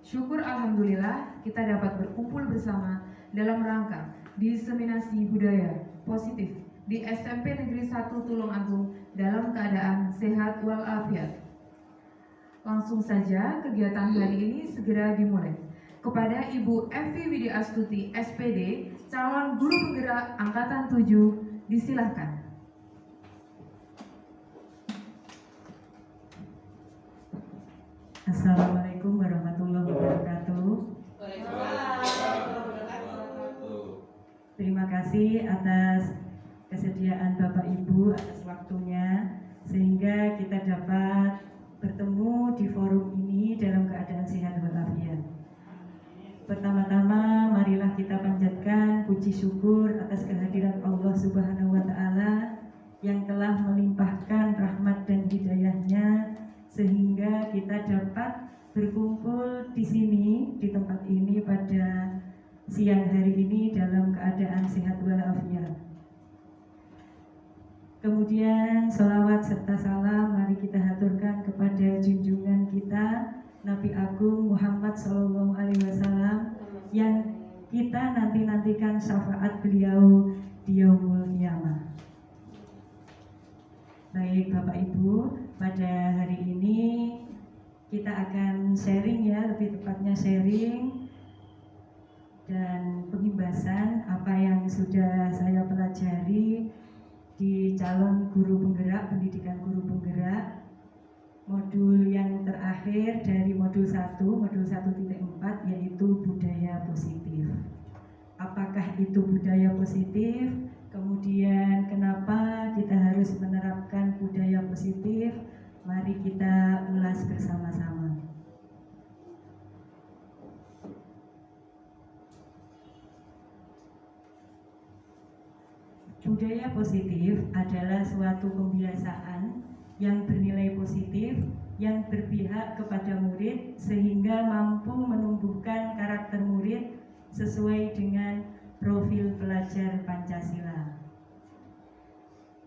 Syukur alhamdulillah kita dapat berkumpul bersama dalam rangka diseminasi budaya positif di SMP Negeri 1 Tulungagung dalam keadaan sehat walafiat. Langsung saja kegiatan hari ini segera dimulai. Kepada Ibu Evi Widi Astuti SPD, calon guru penggerak angkatan 7, disilahkan. Assalamualaikum warahmatullahi wabarakatuh. Terima kasih atas kesediaan Bapak Ibu, atas waktunya, sehingga kita dapat bertemu di forum ini dalam keadaan sehat walafiat. Pertama-tama, marilah kita panjatkan puji syukur atas kehadiran Allah Subhanahu wa Ta'ala yang telah melimpahkan rahmat dan hidayahnya sehingga kita dapat berkumpul di sini, di tempat ini pada siang hari ini dalam keadaan sehat walafiat. Kemudian sholawat serta salam mari kita haturkan kepada junjungan kita Nabi Agung Muhammad SAW yang kita nantikan syafaat beliau di yaumul qiyamah. Baik Bapak Ibu, pada hari ini kita akan sharing ya, lebih tepatnya sharing dan pengimbasan apa yang sudah saya pelajari di calon guru penggerak, pendidikan guru penggerak modul yang terakhir dari modul 1, modul 1.4 yaitu budaya positif. Apakah itu budaya positif? Kemudian kenapa kita harus menerapkan budaya positif? Mari kita ulas bersama-sama. Budaya positif adalah suatu kebiasaan yang bernilai positif yang berpihak kepada murid sehingga mampu menumbuhkan karakter murid sesuai dengan profil pelajar Pancasila.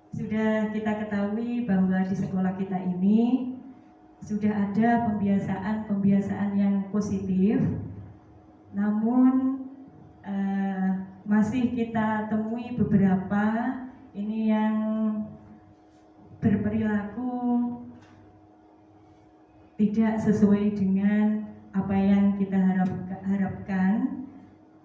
Sudah kita ketahui bahwa di sekolah kita ini sudah ada pembiasaan yang positif, namun masih kita temui beberapa ini yang berperilaku tidak sesuai dengan apa yang kita harapkan.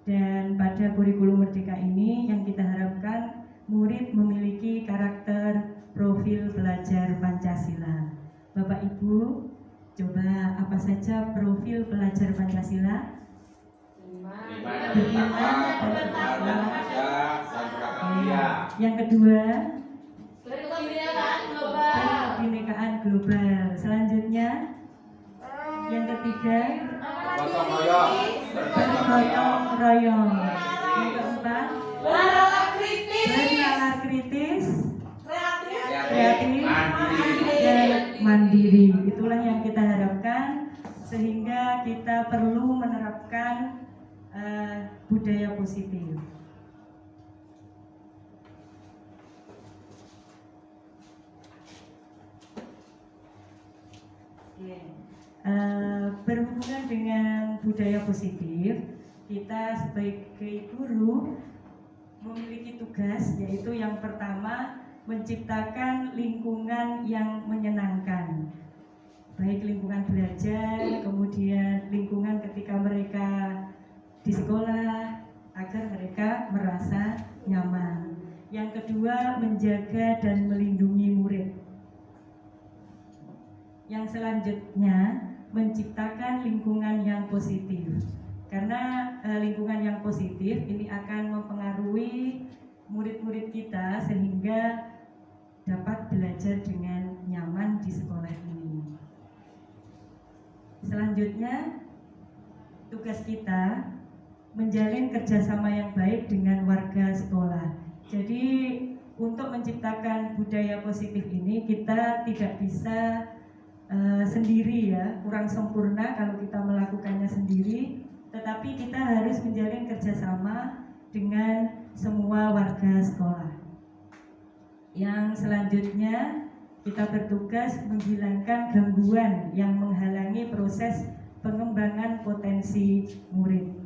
Dan pada kurikulum Merdeka ini yang kita harapkan murid memiliki karakter profil pelajar Pancasila. Bapak Ibu, coba apa saja profil pelajar Pancasila? Beriman dan bertakwa. Yang kedua, kebinekaan global. Selanjutnya, yang ketiga, gotong royong. Yang keempat, bernalar kritis, kreatif, dan mandiri. Itulah yang kita harapkan sehingga kita perlu menerapkan budaya positif. Berhubungan dengan budaya positif, kita sebagai guru memiliki tugas, yaitu yang pertama menciptakan lingkungan yang menyenangkan, baik lingkungan belajar, kemudian lingkungan ketika mereka di sekolah agar mereka merasa nyaman. Yang kedua, menjaga dan melindungi murid. Yang selanjutnya, menciptakan lingkungan yang positif. Karena lingkungan yang positif ini akan mempengaruhi murid-murid kita sehingga dapat belajar dengan nyaman di sekolah ini. Selanjutnya, tugas kita menjalin kerjasama yang baik dengan warga sekolah. Jadi untuk menciptakan budaya positif ini kita tidak bisa sendiri ya, kurang sempurna kalau kita melakukannya sendiri, tetapi kita harus menjalin kerjasama dengan semua warga sekolah. Yang selanjutnya kita bertugas menghilangkan gangguan yang menghalangi proses pengembangan potensi murid.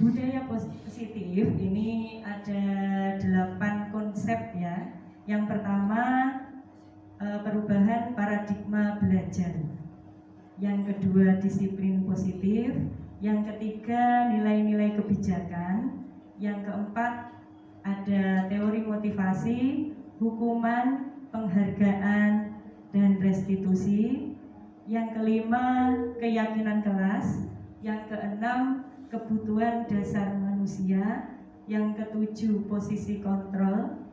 Budaya positif ini ada 8 konsep ya. Yang pertama perubahan paradigma belajar. Yang kedua disiplin positif. Yang ketiga nilai-nilai kebijakan. Yang keempat ada teori motivasi, hukuman, penghargaan, dan restitusi. Yang kelima keyakinan kelas. Yang keenam kebutuhan dasar manusia. Yang ketujuh posisi kontrol.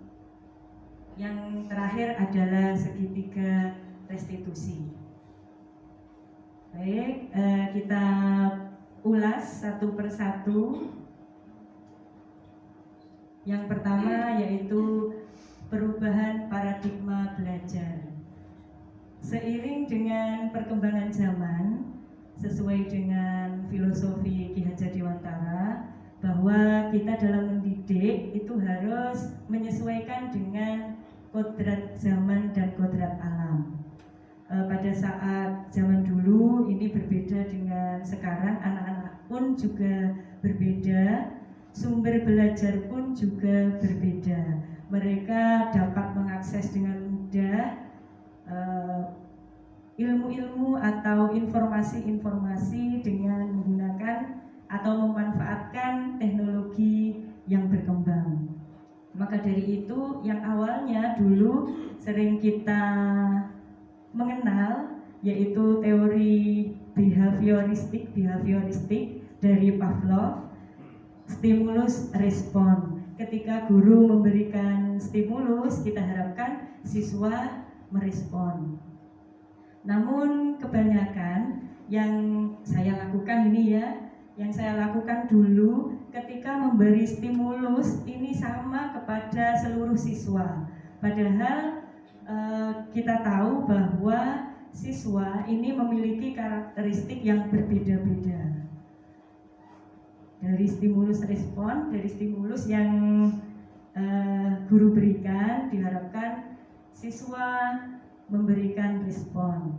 Yang terakhir adalah segitiga restitusi. Baik, kita ulas satu persatu. Yang pertama yaitu perubahan paradigma belajar. Seiring dengan perkembangan zaman, sesuai dengan filosofi Ki Hajar Dewantara, bahwa kita dalam mendidik itu harus menyesuaikan dengan kodrat zaman dan kodrat alam. Pada saat zaman dulu ini berbeda dengan sekarang, anak-anak pun juga berbeda, sumber belajar pun juga berbeda. Mereka dapat mengakses dengan mudah ilmu-ilmu atau informasi-informasi dengan menggunakan atau memanfaatkan teknologi yang berkembang. Maka dari itu yang awalnya dulu sering kita mengenal yaitu teori behavioristik dari Pavlov, stimulus respon. Ketika guru memberikan stimulus, kita harapkan siswa merespon. Namun kebanyakan yang saya lakukan yang saya lakukan dulu ketika memberi stimulus ini sama kepada seluruh siswa. Padahal kita tahu bahwa siswa ini memiliki karakteristik yang berbeda-beda. Dari stimulus respon, dari stimulus yang guru berikan, diharapkan siswa memberikan respon.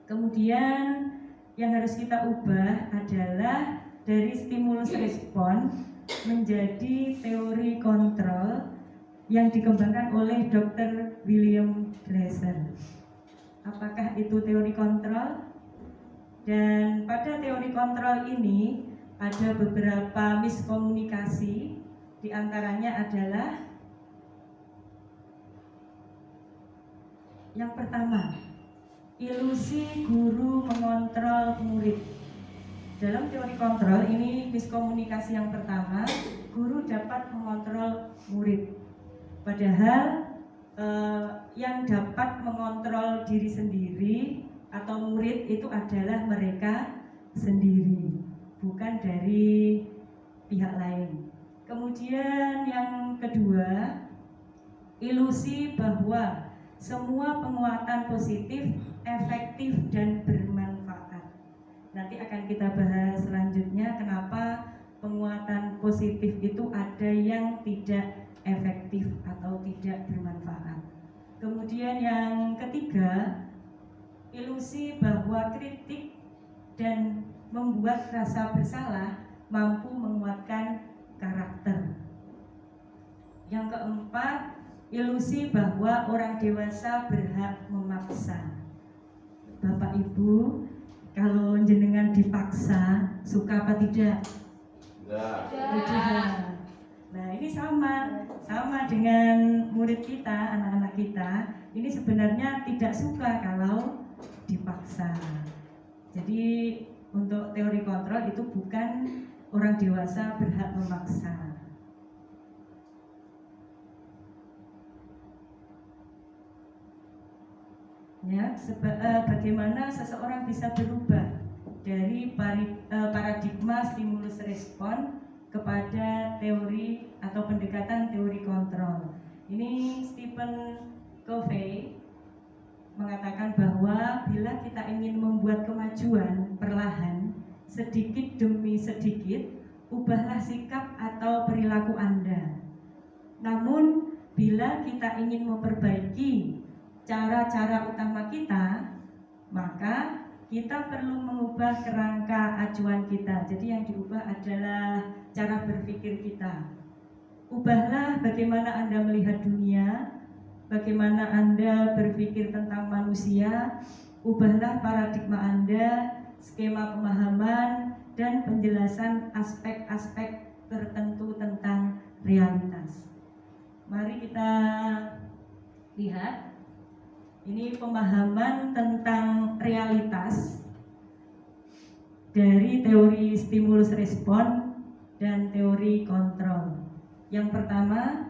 Kemudian yang harus kita ubah adalah dari stimulus respon menjadi teori kontrol yang dikembangkan oleh Dr. William Glasser. Apakah itu teori kontrol? Dan pada teori kontrol ini ada beberapa miskomunikasi, di antaranya adalah yang pertama, ilusi guru mengontrol murid. Dalam teori kontrol ini miskomunikasi yang pertama, guru dapat mengontrol murid. Padahal yang dapat mengontrol diri sendiri atau murid itu adalah mereka sendiri, bukan dari pihak lain. Kemudian yang kedua, ilusi bahwa semua penguatan positif efektif dan bermanfaat. Nanti akan kita bahas selanjutnya kenapa penguatan positif itu ada yang tidak efektif atau tidak bermanfaat. Kemudian yang ketiga, ilusi bahwa kritik dan membuat rasa bersalah mampu menguatkan karakter. Yang keempat, ilusi bahwa orang dewasa berhak memaksa. Bapak Ibu, kalau jenengan dipaksa, suka apa tidak? Tidak. Nah ini sama dengan murid kita, anak-anak kita. Ini sebenarnya tidak suka kalau dipaksa. Jadi untuk teori kontrol itu bukan orang dewasa berhak memaksa. Ya, bagaimana seseorang bisa berubah dari paradigma stimulus respon kepada teori atau pendekatan teori kontrol. Ini Stephen Covey mengatakan bahwa bila kita ingin membuat kemajuan perlahan, sedikit demi sedikit, ubahlah sikap atau perilaku Anda. Namun bila kita ingin memperbaiki cara-cara utama kita, maka kita perlu mengubah kerangka acuan kita. Jadi yang diubah adalah cara berpikir kita. Ubahlah bagaimana Anda melihat dunia, bagaimana Anda berpikir tentang manusia. Ubahlah paradigma Anda, skema pemahaman, dan penjelasan aspek-aspek tertentu tentang realitas. Mari kita lihat. Ini pemahaman tentang realitas dari teori stimulus respon dan teori kontrol. Yang pertama,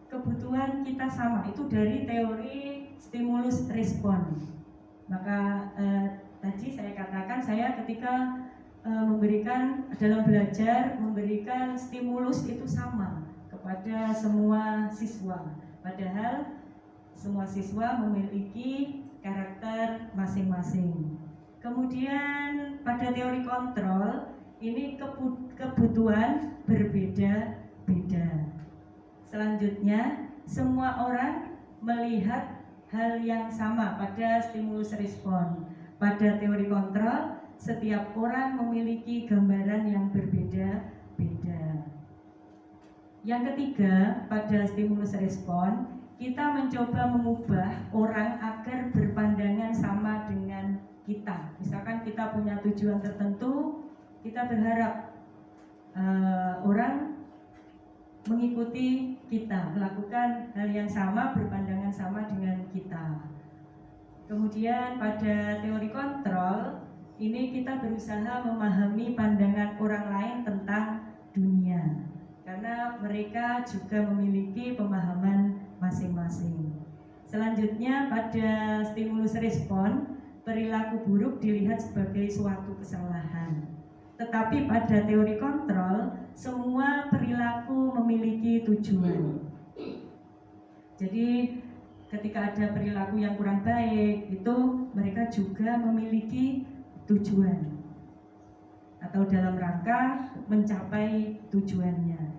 kebutuhan kita sama, itu dari teori stimulus respon. Maka tadi saya katakan, saya ketika memberikan dalam belajar, memberikan stimulus itu sama kepada semua siswa. Padahal semua siswa memiliki karakter masing-masing. Kemudian pada teori kontrol, ini kebutuhan berbeda-beda. Selanjutnya, semua orang melihat hal yang sama pada stimulus respon. Pada teori kontrol, setiap orang memiliki gambaran yang berbeda-beda. Yang ketiga, pada stimulus respon, kita mencoba mengubah orang agar berpandangan sama dengan kita. Misalkan kita punya tujuan tertentu, kita berharap orang mengikuti kita, melakukan hal yang sama, berpandangan sama dengan kita. Kemudian pada teori kontrol, ini kita berusaha memahami pandangan orang lain tentang dunia, karena mereka juga memiliki pemahaman masing-masing. Selanjutnya pada stimulus respon, perilaku buruk dilihat sebagai suatu kesalahan. Tetapi pada teori kontrol, semua perilaku memiliki tujuan. Jadi ketika ada perilaku yang kurang baik, itu mereka juga memiliki tujuan atau dalam rangka mencapai tujuannya.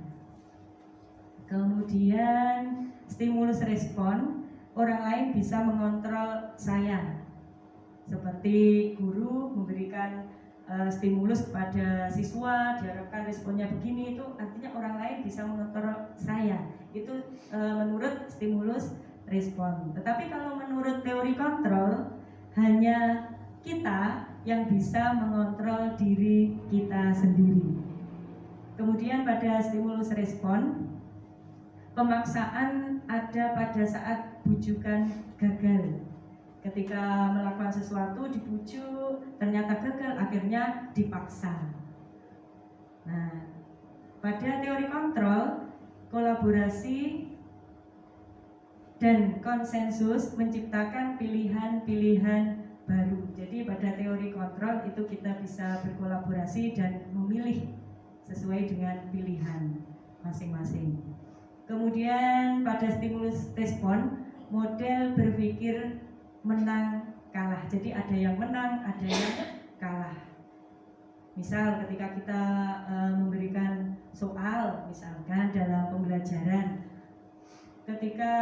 Kemudian stimulus respon, orang lain bisa mengontrol saya. Seperti guru memberikan stimulus kepada siswa, diharapkan responnya begini, itu artinya orang lain bisa mengontrol saya. Itu menurut stimulus respon. Tetapi kalau menurut teori kontrol, hanya kita yang bisa mengontrol diri kita sendiri. Kemudian pada stimulus respon, pemaksaan ada pada saat bujukan gagal. Ketika melakukan sesuatu dibujuk, ternyata gagal, akhirnya dipaksa. Nah, pada teori kontrol, kolaborasi dan konsensus menciptakan pilihan-pilihan baru. Jadi pada teori kontrol itu kita bisa berkolaborasi dan memilih sesuai dengan pilihan masing-masing. Kemudian pada stimulus respon, model berpikir menang kalah. Jadi ada yang menang, ada yang kalah. Misal ketika kita memberikan soal, misalkan dalam pembelajaran, ketika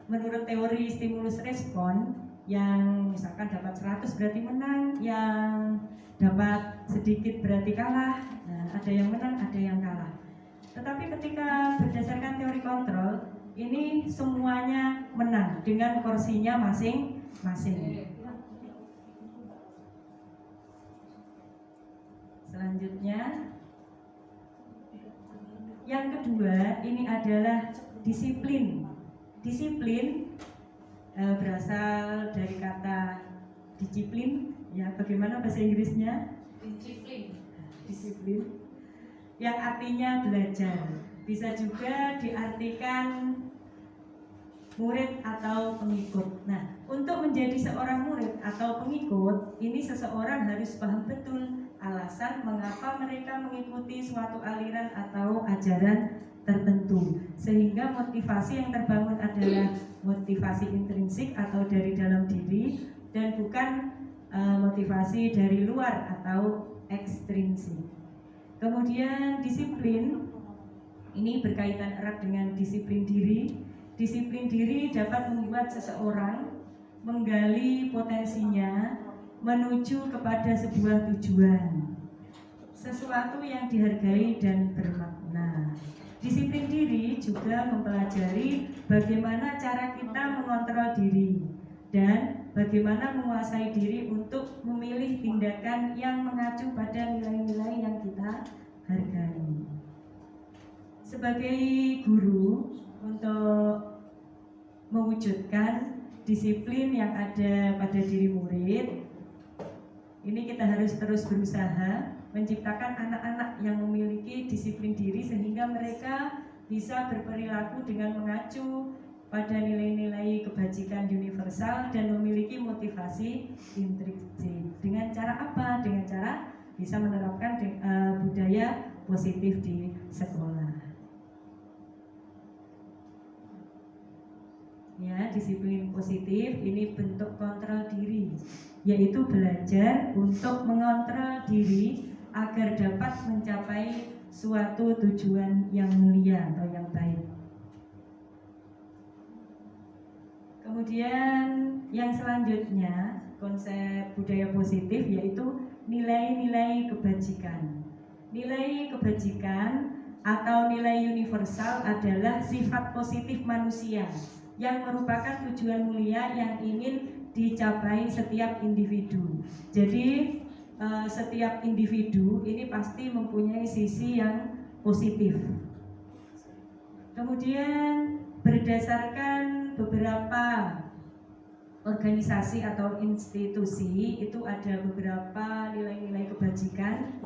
menurut teori stimulus respon, yang misalkan dapat 100 berarti menang, yang dapat sedikit berarti kalah. Nah, ada yang menang, ada yang kalah. Tetapi ketika berdasarkan teori kontrol, ini semuanya menang dengan porsinya masing-masing. Selanjutnya, yang kedua ini adalah disiplin. Disiplin berasal dari kata disiplin, ya, bagaimana bahasa Inggrisnya? Disiplin. Yang artinya belajar. Bisa juga diartikan murid atau pengikut. Nah, untuk menjadi seorang murid atau pengikut, ini seseorang harus paham betul alasan mengapa mereka mengikuti suatu aliran atau ajaran tertentu, sehingga motivasi yang terbangun adalah motivasi intrinsik atau dari dalam diri, dan bukan motivasi dari luar atau ekstrinsik. Kemudian disiplin ini berkaitan erat dengan disiplin diri. Disiplin diri dapat membuat seseorang menggali potensinya menuju kepada sebuah tujuan, sesuatu yang dihargai dan bermakna. Disiplin diri juga mempelajari bagaimana cara kita mengontrol diri dan bagaimana menguasai diri untuk memilih tindakan yang mengacu pada nilai-nilai yang kita hargai. Sebagai guru, untuk mewujudkan disiplin yang ada pada diri murid, ini kita harus terus berusaha menciptakan anak-anak yang memiliki disiplin diri sehingga mereka bisa berperilaku dengan mengacu pada nilai-nilai kebajikan universal dan memiliki motivasi intrinsik. Dengan cara apa? Dengan cara bisa menerapkan budaya positif di sekolah. Ya, disiplin positif ini bentuk kontrol diri, yaitu belajar untuk mengontrol diri agar dapat mencapai suatu tujuan yang mulia atau yang baik. Kemudian yang selanjutnya, konsep budaya positif yaitu nilai-nilai kebajikan. Nilai kebajikan atau nilai universal adalah sifat positif manusia yang merupakan tujuan mulia yang ingin dicapai setiap individu. Jadi setiap individu ini pasti mempunyai sisi yang positif. Kemudian berdasarkan beberapa organisasi atau institusi itu ada beberapa nilai-nilai kebajikan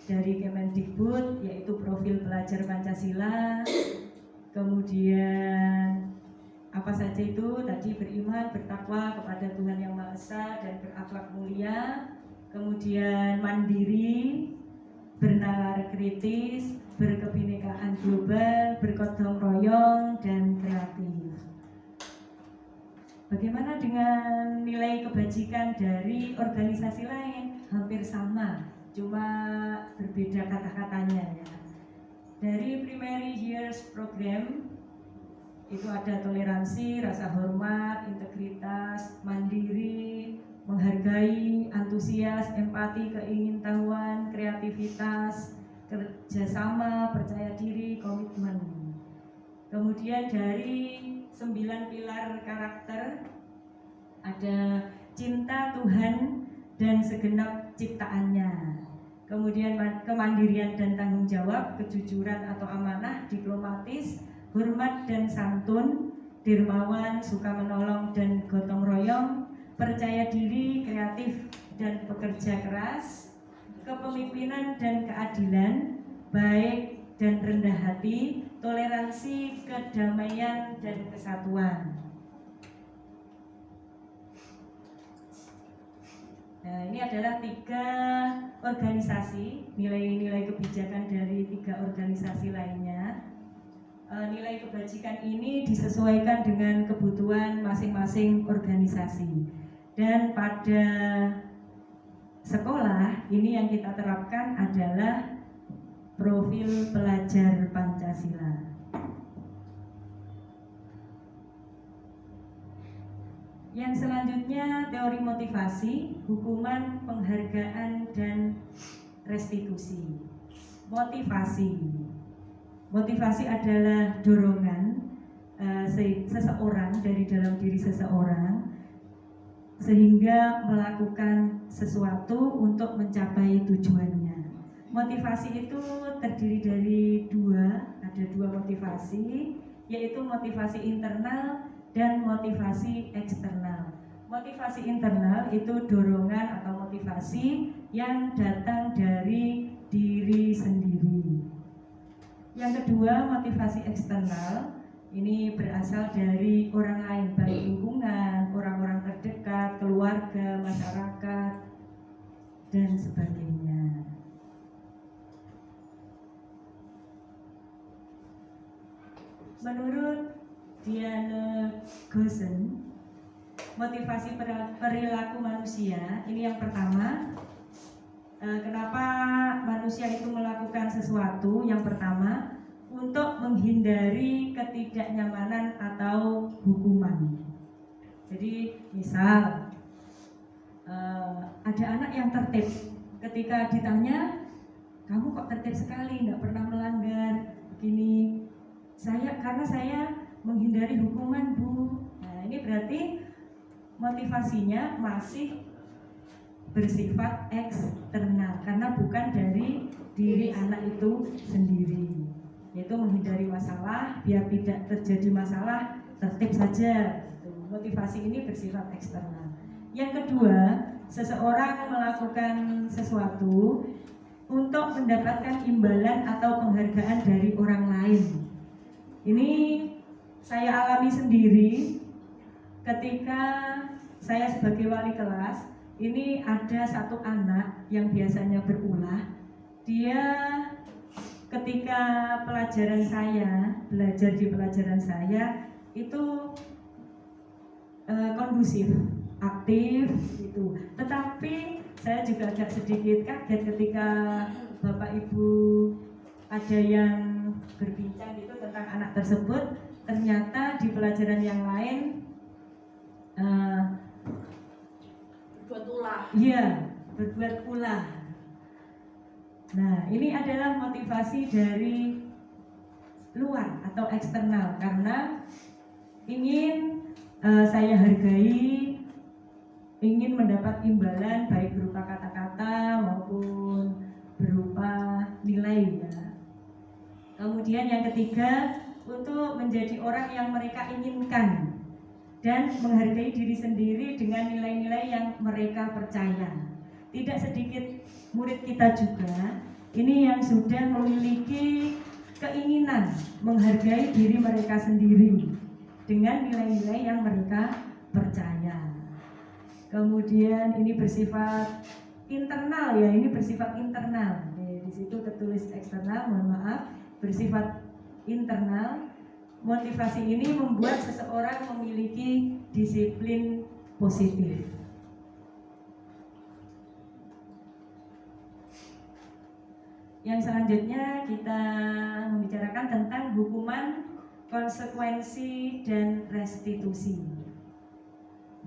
dari Kemendikbud, yaitu profil pelajar Pancasila. Kemudian apa saja itu? Tadi beriman, bertakwa kepada Tuhan Yang Maha Esa dan berakhlak mulia. Kemudian mandiri, bernalar kritis, berkebinekaan global, bergotong royong, dan kreatif. Bagaimana dengan nilai kebajikan dari organisasi lain? Hampir sama, cuma berbeda kata-katanya ya. Dari Primary Years Program itu ada toleransi, rasa hormat, integritas, mandiri, menghargai, antusias, empati, keingintahuan, kreativitas, kerjasama, percaya diri, komitmen. Kemudian dari 9 pilar karakter ada cinta Tuhan dan segenap ciptaannya. Kemudian kemandirian dan tanggung jawab, kejujuran atau amanah, diplomatis, hormat dan santun, dermawan, suka menolong dan gotong royong, percaya diri, kreatif dan pekerja keras, kepemimpinan dan keadilan, baik dan rendah hati, toleransi, kedamaian dan kesatuan. Nah, ini adalah 3 organisasi, nilai-nilai kebijakan dari 3 organisasi lainnya. Nilai kebajikan ini disesuaikan dengan kebutuhan masing-masing organisasi. Dan pada sekolah ini yang kita terapkan adalah profil pelajar Pancasila. Yang selanjutnya teori motivasi, hukuman, penghargaan, dan restitusi. Motivasi adalah dorongan seseorang dari dalam diri seseorang sehingga melakukan sesuatu untuk mencapai tujuannya. Motivasi itu terdiri dari ada dua motivasi, yaitu motivasi internal dan motivasi eksternal. Motivasi internal itu dorongan atau motivasi yang datang dari diri sendiri. Yang kedua, motivasi eksternal ini berasal dari orang lain, baik lingkungan, orang-orang terdekat, keluarga, masyarakat, dan sebagainya. Menurut Diane Goosen, motivasi perilaku manusia ini yang pertama. Kenapa manusia itu melakukan sesuatu? Yang pertama, untuk menghindari ketidaknyamanan atau hukuman. Jadi misal ada anak yang tertib, ketika ditanya, kamu kok tertib sekali, nggak pernah melanggar begini, karena saya menghindari hukuman, Bu. Nah, ini berarti motivasinya masih bersifat eksternal karena bukan dari diri anak itu sendiri, yaitu menghindari masalah biar tidak terjadi masalah, tertib saja. Motivasi ini bersifat eksternal. Yang kedua, seseorang melakukan sesuatu untuk mendapatkan imbalan atau penghargaan dari orang lain. Ini saya alami sendiri ketika saya sebagai wali kelas. Ini ada satu anak yang biasanya berulah. Dia ketika belajar di pelajaran saya itu kondusif, aktif gitu. Tetapi saya juga agak sedikit kaget ketika Bapak Ibu ada yang berbincang itu tentang anak tersebut. Ternyata di pelajaran yang lain berbuat ulah. Nah, ini adalah motivasi dari luar atau eksternal karena ingin saya hargai, ingin mendapat imbalan baik berupa kata-kata maupun berupa nilai ya. Kemudian yang ketiga, untuk menjadi orang yang mereka inginkan dan menghargai diri sendiri dengan nilai-nilai yang mereka percaya. Tidak sedikit murid kita juga ini yang sudah memiliki keinginan menghargai diri mereka sendiri dengan nilai-nilai yang mereka percaya. Kemudian ini bersifat internal ya, ini bersifat internal. Di situ tertulis eksternal, mohon maaf, bersifat internal. Motivasi ini membuat seseorang memiliki disiplin positif. Yang selanjutnya kita membicarakan tentang hukuman, konsekuensi, dan restitusi.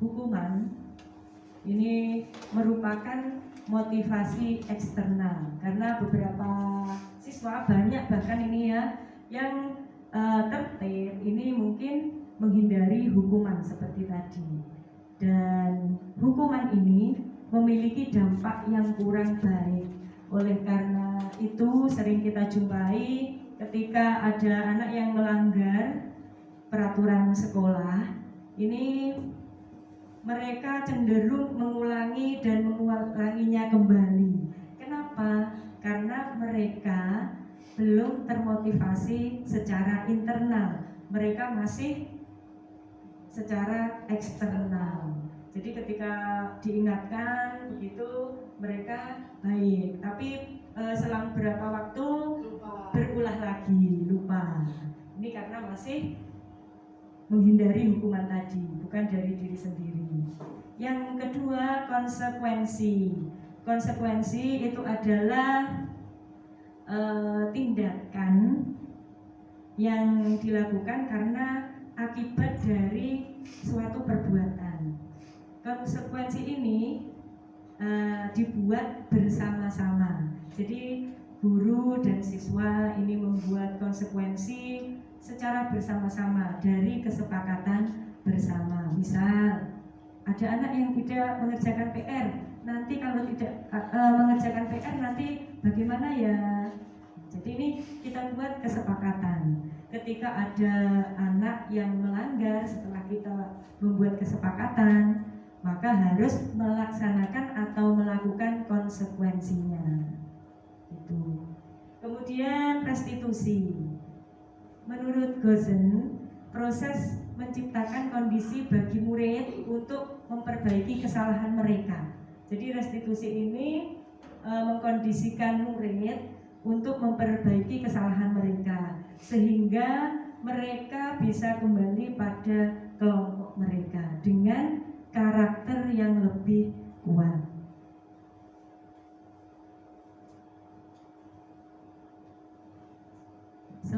Hukuman ini merupakan motivasi eksternal karena beberapa siswa, banyak bahkan ini ya, yang tertib ini mungkin menghindari hukuman seperti tadi, dan hukuman ini memiliki dampak yang kurang baik. Oleh karena itu sering kita jumpai ketika ada anak yang melanggar peraturan sekolah, ini mereka cenderung mengulangi dan mengulanginya kembali. Kenapa? Karena mereka belum termotivasi secara internal, mereka masih secara eksternal. Jadi ketika diingatkan begitu mereka baik, tapi selang berapa waktu berulah lagi, lupa. Ini karena masih menghindari hukuman tadi, bukan dari diri sendiri. Yang kedua, konsekuensi. Konsekuensi itu adalah tindakan yang dilakukan karena akibat dari suatu perbuatan. Konsekuensi ini dibuat bersama-sama. Jadi guru dan siswa ini membuat konsekuensi secara bersama-sama dari kesepakatan bersama. Misal ada anak yang tidak mengerjakan PR, nanti kalau tidak mengerjakan PR nanti bagaimana ya? Jadi ini kita buat kesepakatan. Ketika ada anak yang melanggar, setelah kita membuat kesepakatan, maka harus melaksanakan atau melakukan konsekuensinya. Itu. Kemudian restitusi. Menurut Gozen, proses menciptakan kondisi bagi murid untuk memperbaiki kesalahan mereka. Jadi restitusi ini mengkondisikan murid untuk memperbaiki kesalahan mereka sehingga mereka bisa kembali pada kelompok mereka dengan karakter yang lebih kuat.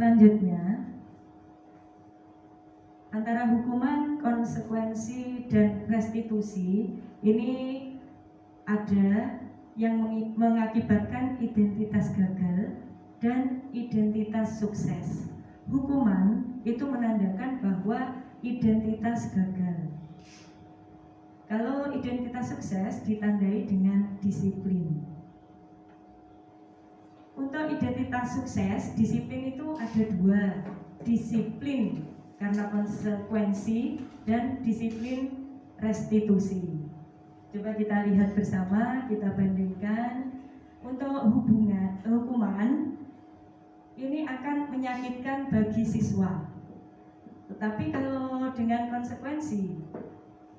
Selanjutnya, antara hukuman, konsekuensi, dan restitusi ini ada yang mengakibatkan identitas gagal dan identitas sukses. Hukuman itu menandakan bahwa identitas gagal. Kalau identitas sukses ditandai dengan disiplin. Untuk identitas sukses, disiplin itu ada dua, disiplin karena konsekuensi dan disiplin restitusi. Coba kita lihat bersama, kita bandingkan. Untuk hukuman ini akan menyakitkan bagi siswa. Tetapi kalau dengan konsekuensi,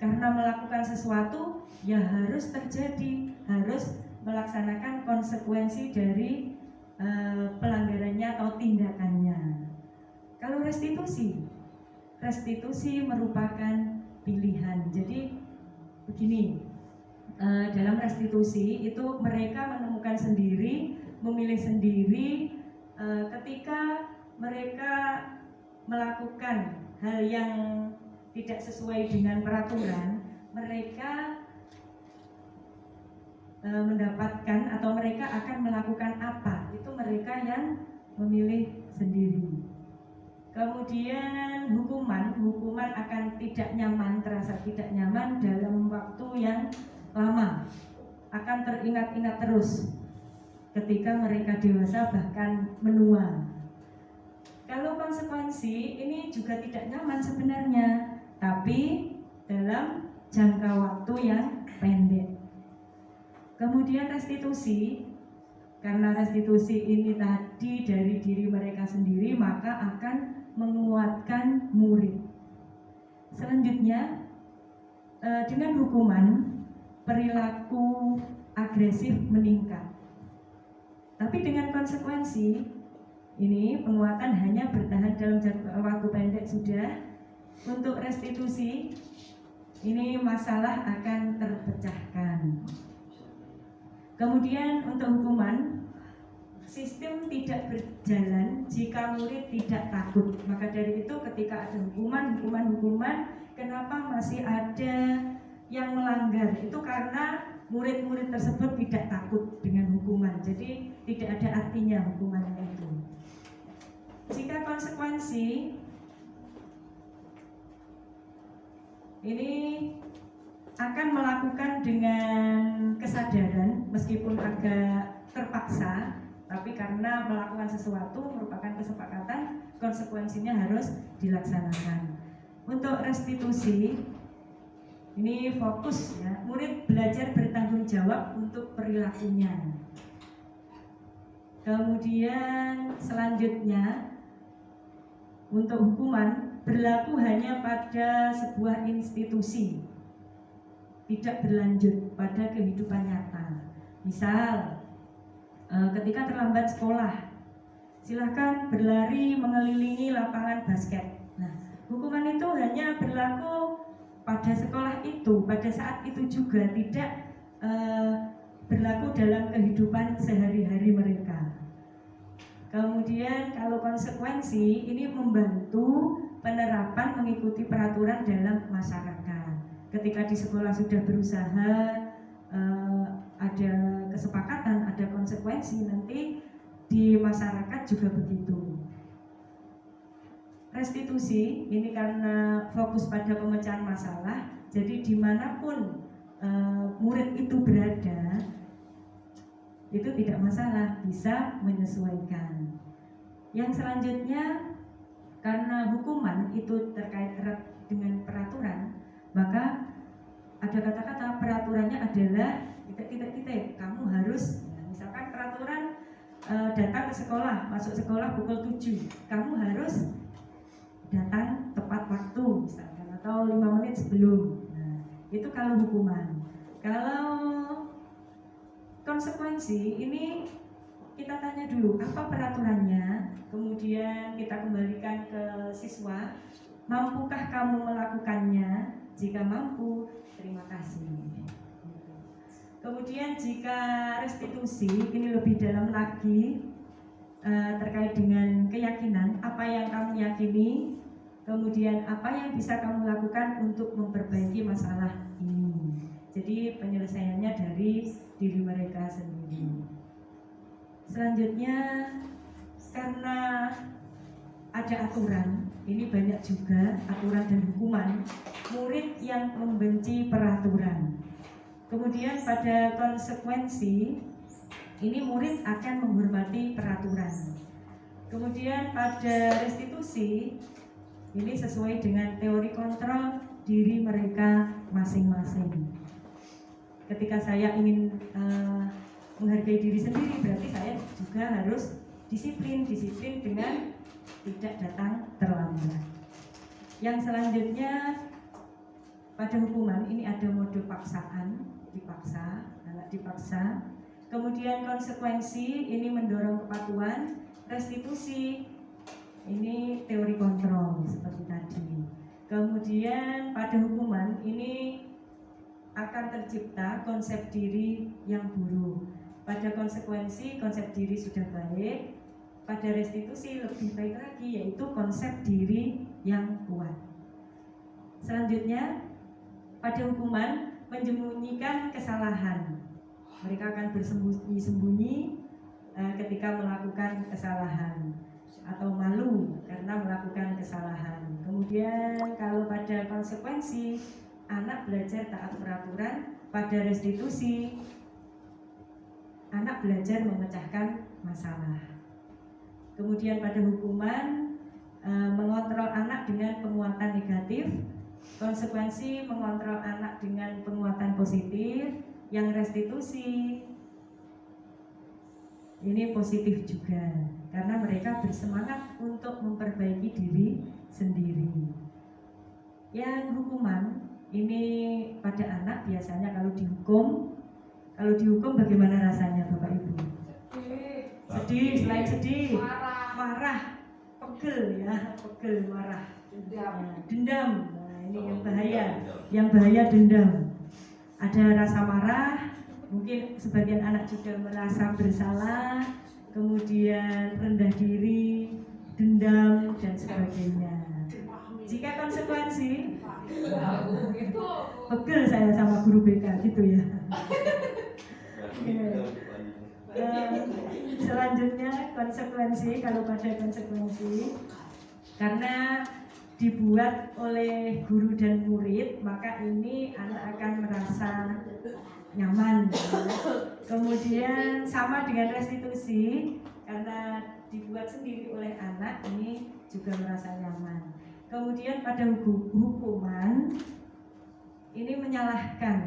karena melakukan sesuatu ya harus terjadi, harus melaksanakan konsekuensi dari pelanggarannya atau tindakannya. Kalau restitusi merupakan pilihan. Jadi begini, dalam restitusi itu mereka menemukan sendiri, memilih sendiri. Ketika mereka melakukan hal yang tidak sesuai dengan peraturan, mereka mendapatkan atau mereka akan melakukan apa, itu mereka yang memilih sendiri. Kemudian hukuman akan tidak nyaman, terasa tidak nyaman dalam waktu yang lama, akan teringat-ingat terus ketika mereka dewasa bahkan menua. Kalau konsekuensi ini juga tidak nyaman sebenarnya, tapi dalam jangka waktu yang pendek. Kemudian restitusi, karena restitusi ini tadi dari diri mereka sendiri, maka akan menguatkan murid. Selanjutnya, dengan hukuman, perilaku agresif meningkat. Tapi dengan konsekuensi, ini penguatan hanya bertahan dalam jangka waktu pendek sudah. Untuk restitusi, ini masalah akan terpecahkan. Kemudian untuk hukuman, sistem tidak berjalan jika murid tidak takut. Maka dari itu ketika ada hukuman, kenapa masih ada yang melanggar? Itu karena murid-murid tersebut tidak takut dengan hukuman. Jadi tidak ada artinya hukuman itu. Jika konsekuensi ini akan melakukan dengan kesadaran, meskipun agak terpaksa, tapi karena melakukan sesuatu merupakan kesepakatan, konsekuensinya harus dilaksanakan. Untuk restitusi, ini fokus ya, murid belajar bertanggung jawab untuk perilakunya. Kemudian selanjutnya, untuk hukuman berlaku hanya pada sebuah institusi, tidak berlanjut pada kehidupan nyata. Misal, ketika terlambat sekolah, silahkan berlari mengelilingi lapangan basket. Nah, hukuman itu hanya berlaku pada sekolah itu, pada saat itu juga, tidak berlaku dalam kehidupan sehari-hari mereka. Kemudian kalau konsekuensi ini membantu penerapan mengikuti peraturan dalam masyarakat. Ketika di sekolah sudah berusaha, ada kesepakatan, ada konsekuensi, nanti di masyarakat juga begitu. Restitusi ini karena fokus pada pemecahan masalah, jadi dimanapun murid itu berada, itu tidak masalah, bisa menyesuaikan. Yang selanjutnya, karena hukuman itu terkait erat dengan peraturan, maka ada kata-kata peraturannya adalah kita, kamu harus, misalkan peraturan datang ke sekolah, masuk sekolah pukul 7, kamu harus datang tepat waktu misalkan, atau 5 menit sebelum. Nah, itu kalau hukuman. Kalau konsekuensi ini kita tanya dulu apa peraturannya, kemudian kita kembalikan ke siswa, mampukah kamu melakukannya? Jika mampu, terima kasih. Kemudian jika restitusi, ini lebih dalam lagi, terkait dengan keyakinan, apa yang kamu yakini, kemudian apa yang bisa kamu lakukan untuk memperbaiki masalah ini. Jadi penyelesaiannya dari diri mereka sendiri. Selanjutnya, karena ada aturan, ini banyak juga aturan dan hukuman, murid yang membenci peraturan. Kemudian pada konsekuensi, ini murid akan menghormati peraturan. Kemudian pada restitusi, ini sesuai dengan teori kontrol diri mereka masing-masing. Ketika saya ingin menghargai diri sendiri, berarti saya juga harus disiplin dengan tidak datang terlambat. Yang selanjutnya pada hukuman ini ada mode paksaan, dipaksa, anak dipaksa. Kemudian konsekuensi ini mendorong kepatuhan, restitusi ini teori kontrol seperti tadi. Kemudian pada hukuman ini akan tercipta konsep diri yang buruk. Pada konsekuensi konsep diri sudah baik, pada restitusi lebih baik lagi, yaitu konsep diri yang kuat. Selanjutnya pada hukuman menyembunyikan kesalahan. Mereka akan bersembunyi-sembunyi ketika melakukan kesalahan atau malu karena melakukan kesalahan. Kemudian kalau pada konsekuensi anak belajar taat peraturan, pada restitusi anak belajar memecahkan masalah. Kemudian pada hukuman mengontrol anak dengan penguatan negatif, konsekuensi mengontrol anak dengan penguatan positif. Yang restitusi ini positif juga, karena mereka bersemangat untuk memperbaiki diri sendiri. Yang hukuman ini pada anak biasanya kalau dihukum bagaimana rasanya Bapak Ibu? Sedih, selain sedih, marah, pegel ya, pegel, marah, dendam. Nah, ini yang bahaya dendam. Ada rasa marah, mungkin sebagian anak juga merasa bersalah, kemudian rendah diri, dendam dan sebagainya. Jika konsekuensi, pegel saya sama guru BK gitu ya. Selanjutnya konsekuensi, kalau pada konsekuensi karena dibuat oleh guru dan murid, maka ini anak akan merasa nyaman. Kemudian sama dengan restitusi, karena dibuat sendiri oleh anak, ini juga merasa nyaman. Kemudian pada hukuman ini menyalahkan,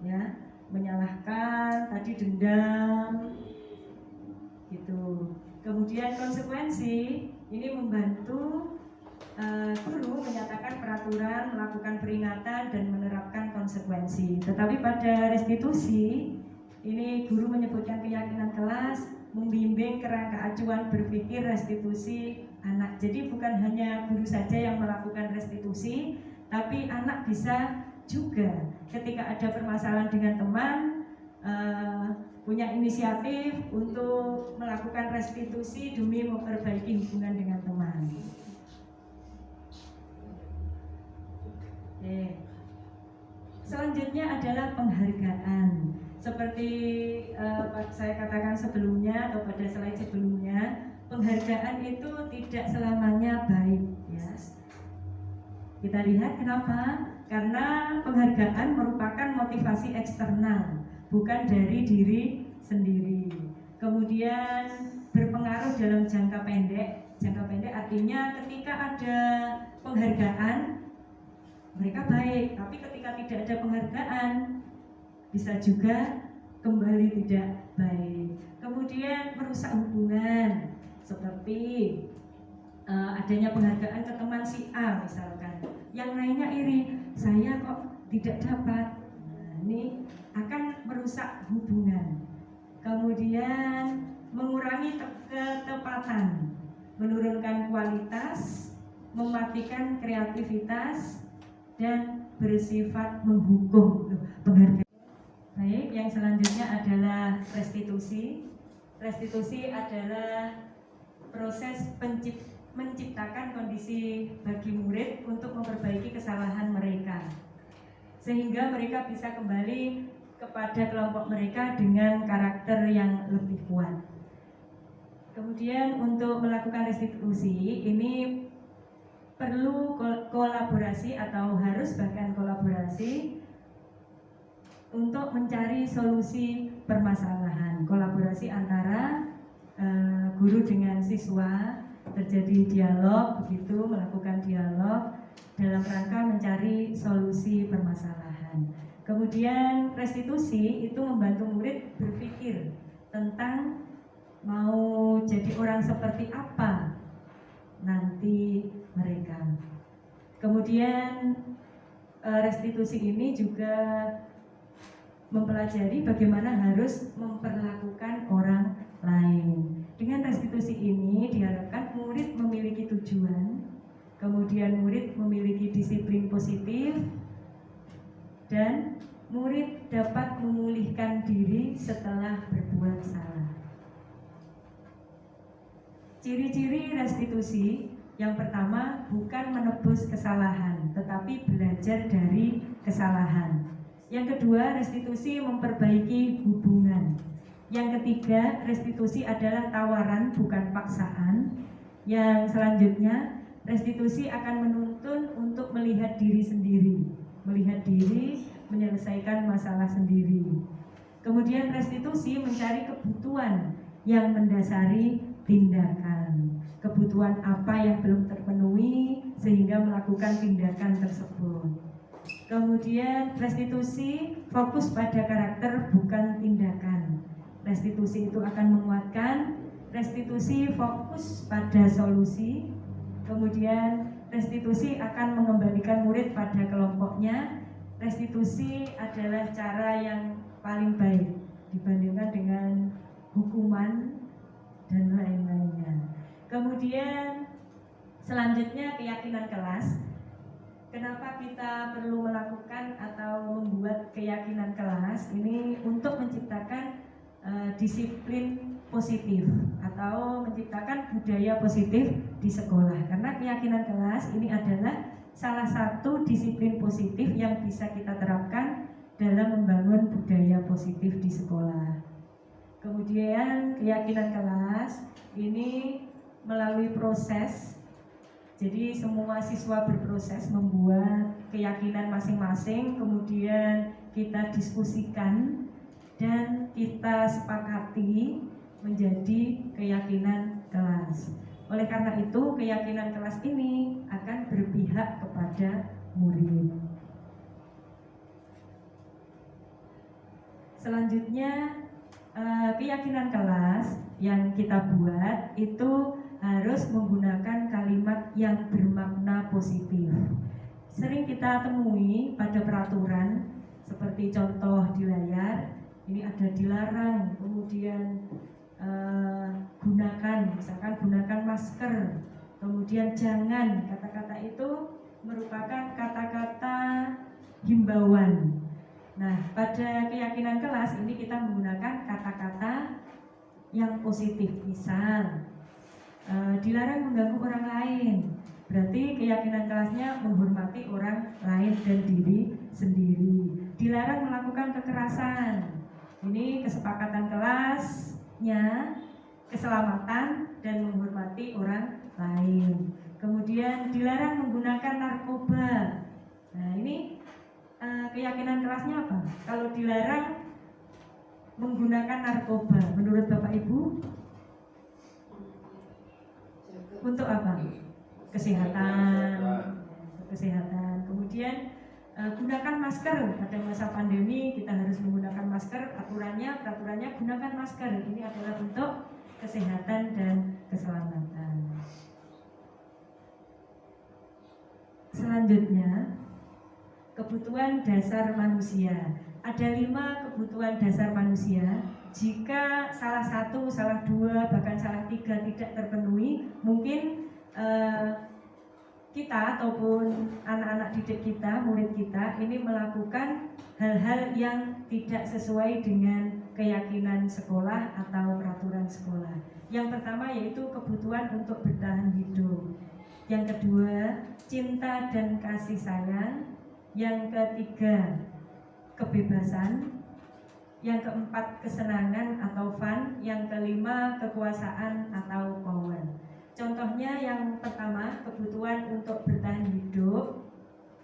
ya, menyalahkan tadi dendam, gitu. Kemudian konsekuensi ini membantu guru menyatakan peraturan, melakukan peringatan dan menerapkan konsekuensi. Tetapi pada restitusi ini guru menyebutkan keyakinan kelas, membimbing kerangka acuan berpikir restitusi anak. Jadi bukan hanya guru saja yang melakukan restitusi, tapi anak bisa juga ketika ada permasalahan dengan teman punya inisiatif untuk melakukan restitusi demi memperbaiki hubungan dengan teman. Selanjutnya adalah penghargaan. Seperti saya katakan sebelumnya atau pada slide sebelumnya, penghargaan itu tidak selamanya baik, ya. Kita lihat kenapa? Karena penghargaan merupakan motivasi eksternal, bukan dari diri sendiri. Kemudian berpengaruh dalam jangka pendek. Jangka pendek artinya ketika ada penghargaan mereka baik, tapi ketika tidak ada penghargaan bisa juga kembali tidak baik. Kemudian merusak hubungan, seperti adanya penghargaan ke teman si A misalkan, yang lainnya iri, saya kok tidak dapat. Nah, ini akan merusak hubungan. Kemudian mengurangi ketepatan, menurunkan kualitas, mematikan kreativitas, dan bersifat menghukum. Penghargaan. Baik, yang selanjutnya adalah restitusi. Restitusi adalah proses menciptakan kondisi bagi murid untuk memperbaiki kesalahan mereka, sehingga mereka bisa kembali kepada kelompok mereka dengan karakter yang lebih kuat. Kemudian untuk melakukan restitusi ini perlu kolaborasi atau harus bahkan kolaborasi untuk mencari solusi permasalahan. Kolaborasi antara guru dengan siswa, terjadi dialog, begitu, melakukan dialog dalam rangka mencari solusi permasalahan. Kemudian restitusi itu membantu murid berpikir tentang mau jadi orang seperti apa nanti mereka. Kemudian restitusi ini juga mempelajari bagaimana harus memperlakukan orang lain. Dengan restitusi ini diharapkan murid memiliki tujuan, kemudian murid memiliki disiplin positif, dan murid dapat memulihkan diri setelah berbuat salah. Ciri-ciri restitusi yang pertama, bukan menebus kesalahan, tetapi belajar dari kesalahan. Yang kedua, restitusi memperbaiki hubungan. Yang ketiga, restitusi adalah tawaran, bukan paksaan. Yang selanjutnya, restitusi akan menuntun untuk melihat diri sendiri, melihat diri, menyelesaikan masalah sendiri. Kemudian restitusi mencari kebutuhan yang mendasari tindakan, kebutuhan apa yang belum terpenuhi sehingga melakukan tindakan tersebut. Kemudian restitusi fokus pada karakter bukan tindakan. Restitusi itu akan menguatkan, restitusi fokus pada solusi. Kemudian restitusi akan mengembalikan murid pada kelompoknya. Restitusi adalah cara yang paling baik dibandingkan dengan hukuman dan lain-lainnya. Kemudian selanjutnya keyakinan kelas. Kenapa kita perlu melakukan atau membuat keyakinan kelas ini? Untuk menciptakan disiplin positif atau menciptakan budaya positif di sekolah. Karena keyakinan kelas ini adalah salah satu disiplin positif yang bisa kita terapkan dalam membangun budaya positif di sekolah. Kemudian keyakinan kelas ini melalui proses. Jadi semua siswa berproses membuat keyakinan masing-masing, kemudian kita diskusikan dan kita sepakati menjadi keyakinan kelas. Oleh karena itu, keyakinan kelas ini akan berpihak kepada murid. Selanjutnya, keyakinan kelas yang kita buat itu harus menggunakan kalimat yang bermakna positif. Sering kita temui pada peraturan seperti contoh di layar, ini ada dilarang, kemudian misalkan gunakan masker, kemudian jangan. Kata-kata itu merupakan kata-kata himbauan. Nah, pada keyakinan kelas ini kita menggunakan kata-kata yang positif. Misal, dilarang mengganggu orang lain. Berarti keyakinan kelasnya menghormati orang lain dan diri sendiri. Dilarang melakukan kekerasan. Ini kesepakatan kelasnya, keselamatan dan menghormati orang lain. Kemudian dilarang menggunakan narkoba. Nah, ini keyakinan kelasnya apa? Kalau dilarang menggunakan narkoba, menurut Bapak Ibu, untuk apa? Kesehatan. Kemudian gunakan masker. Pada masa pandemi kita harus menggunakan masker. Peraturannya gunakan masker. Ini adalah untuk kesehatan dan keselamatan. Selanjutnya, kebutuhan dasar manusia. Ada 5 kebutuhan dasar manusia. Jika salah satu, salah dua, bahkan salah 3 tidak terpenuhi, mungkin kita ataupun anak-anak didik kita, murid kita ini melakukan hal-hal yang tidak sesuai dengan keyakinan sekolah atau peraturan sekolah. Yang pertama yaitu kebutuhan untuk bertahan hidup. Yang kedua, cinta dan kasih sayang. Yang ketiga, kebebasan. Yang keempat, kesenangan atau fun. Yang kelima, kekuasaan atau power. Contohnya yang pertama, kebutuhan untuk bertahan hidup.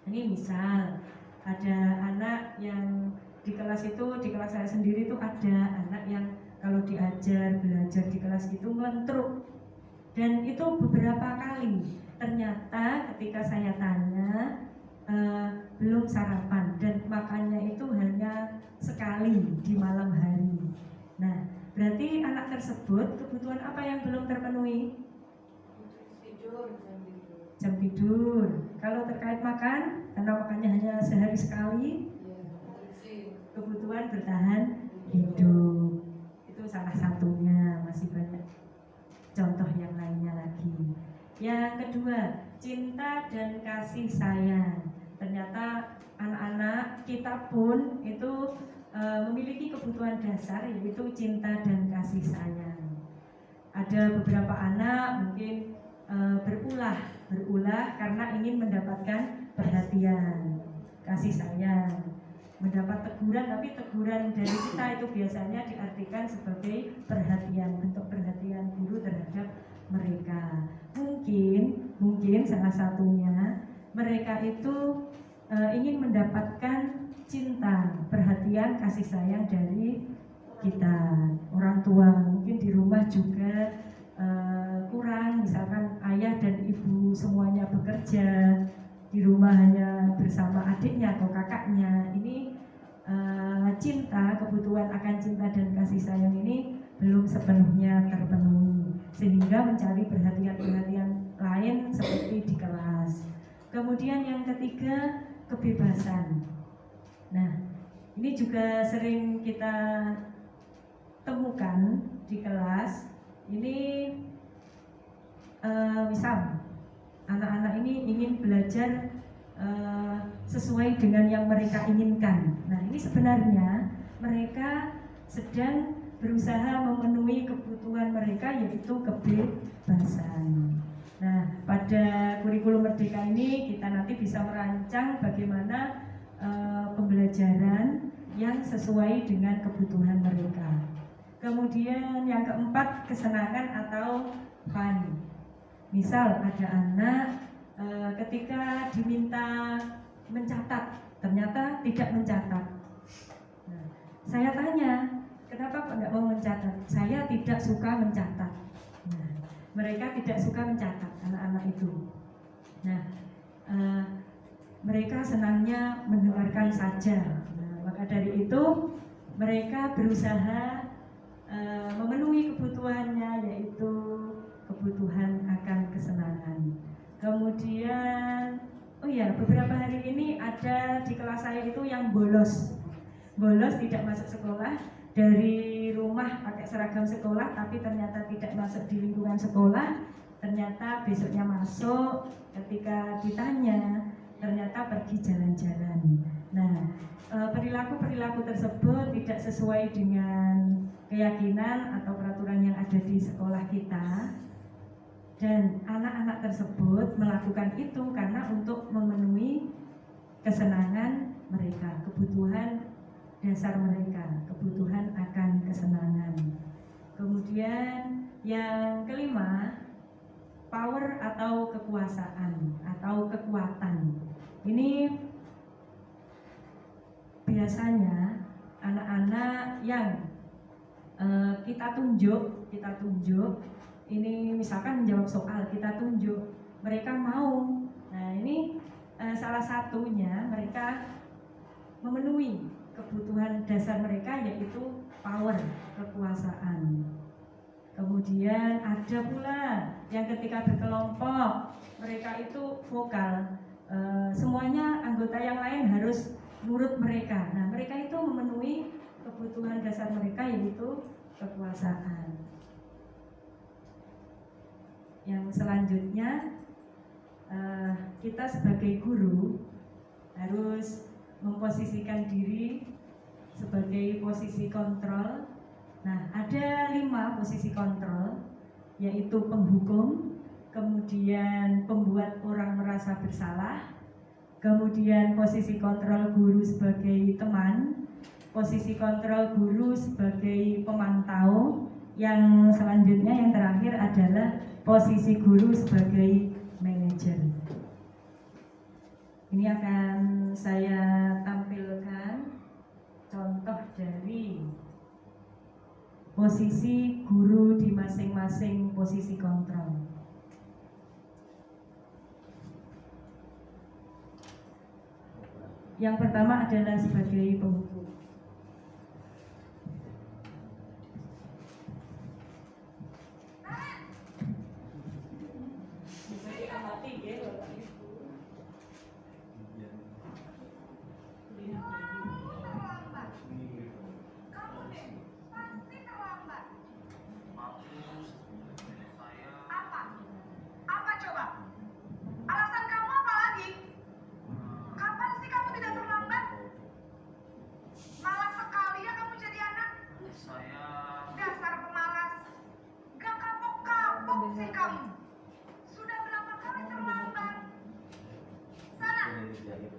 Ini misal ada anak yang di kelas saya sendiri itu ada anak yang kalau diajar belajar di kelas itu melentruk, dan itu beberapa kali. Ternyata ketika saya tanya belum sarapan dan makannya itu hanya sekali di malam hari. Nah, berarti anak tersebut kebutuhan apa yang belum terpenuhi? Jam tidur. Kalau terkait makan, karena makannya hanya sehari sekali, kebutuhan bertahan hidup. Itu salah satunya, masih banyak contoh yang lainnya lagi. Yang kedua, cinta dan kasih sayang. Ternyata anak-anak kita pun itu memiliki kebutuhan dasar, yaitu cinta dan kasih sayang. Ada beberapa anak mungkin berulah karena ingin mendapatkan perhatian, kasih sayang, mendapat teguran, tapi teguran dari kita itu biasanya diartikan sebagai perhatian, bentuk perhatian guru terhadap mereka. Mungkin salah satunya mereka itu ingin mendapatkan cinta, perhatian, kasih sayang dari kita, orang tua. Mungkin di rumah juga kurang, misalkan ayah dan ibu semuanya bekerja, di rumah hanya bersama adiknya atau kakaknya. Ini cinta, kebutuhan akan cinta dan kasih sayang ini belum sepenuhnya terpenuhi, sehingga mencari perhatian-perhatian lain seperti di kelas. Kemudian yang ketiga, kebebasan. Nah, ini juga sering kita temukan di kelas. Ini misal anak-anak ini ingin belajar sesuai dengan yang mereka inginkan. Nah, ini sebenarnya mereka sedang berusaha memenuhi kebutuhan mereka, yaitu kebebasan. Nah, pada kurikulum Merdeka ini kita nanti bisa merancang bagaimana pembelajaran yang sesuai dengan kebutuhan mereka. Kemudian yang keempat, kesenangan atau fun. Misal ada anak ketika diminta mencatat, ternyata tidak mencatat. Nah, saya tanya, kenapa kok tidak mau mencatat? Saya tidak suka mencatat. Nah, mereka tidak suka mencatat, anak-anak itu. Nah, mereka senangnya mendengarkan saja. Nah, maka dari itu mereka berusaha memenuhi kebutuhannya, yaitu kebutuhan akan kesenangan. Kemudian, beberapa hari ini ada di kelas saya itu yang bolos tidak masuk sekolah, dari rumah pakai seragam sekolah, tapi ternyata tidak masuk di lingkungan sekolah. Ternyata besoknya masuk, ketika ditanya ternyata pergi jalan-jalan. Nah, perilaku-perilaku tersebut tidak sesuai dengan keyakinan atau peraturan yang ada di sekolah kita, dan anak-anak tersebut melakukan itu karena untuk memenuhi kesenangan mereka, kebutuhan dasar mereka, kebutuhan akan kesenangan. Kemudian yang kelima, power atau kekuasaan atau kekuatan. Ini biasanya anak-anak yang kita tunjuk, ini misalkan menjawab soal, kita tunjuk, mereka mau. Nah, ini salah satunya mereka memenuhi kebutuhan dasar mereka, yaitu power, kekuasaan. Kemudian ada pula yang ketika berkelompok, mereka itu vokal, semuanya anggota yang lain harus nurut mereka. Nah, mereka itu memenuhi kebutuhan dasar mereka, yaitu kekuasaan. Yang selanjutnya, kita sebagai guru harus memposisikan diri sebagai posisi kontrol. Nah, ada 5 posisi kontrol, yaitu penghukum, kemudian pembuat orang merasa bersalah, kemudian posisi kontrol guru sebagai teman, posisi kontrol guru sebagai pemantau, yang selanjutnya yang terakhir adalah posisi guru sebagai manajer. Ini akan saya tampilkan contoh dari posisi guru di masing-masing posisi kontrol. Yang pertama adalah sebagai penghukum.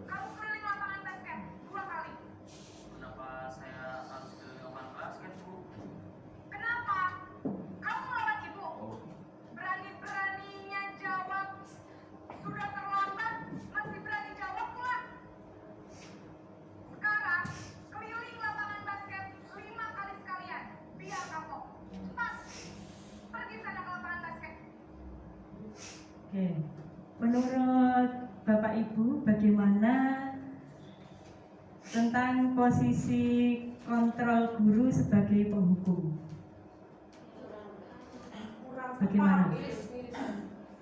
Kamu keliling lapangan basket 2 kali. Kenapa saya harus ke lapangan basket, Bu? Kenapa? Kamu melawan ibu? Berani-beraninya jawab. Sudah terlambat, masih berani jawab pula. Sekarang, keliling lapangan basket 5 kali sekalian. Biar kapok. Cepat. Pergi sana ke lapangan basket. Oke. Menurut Bapak Ibu, bagaimana tentang posisi kontrol guru sebagai penghukum? Bagaimana?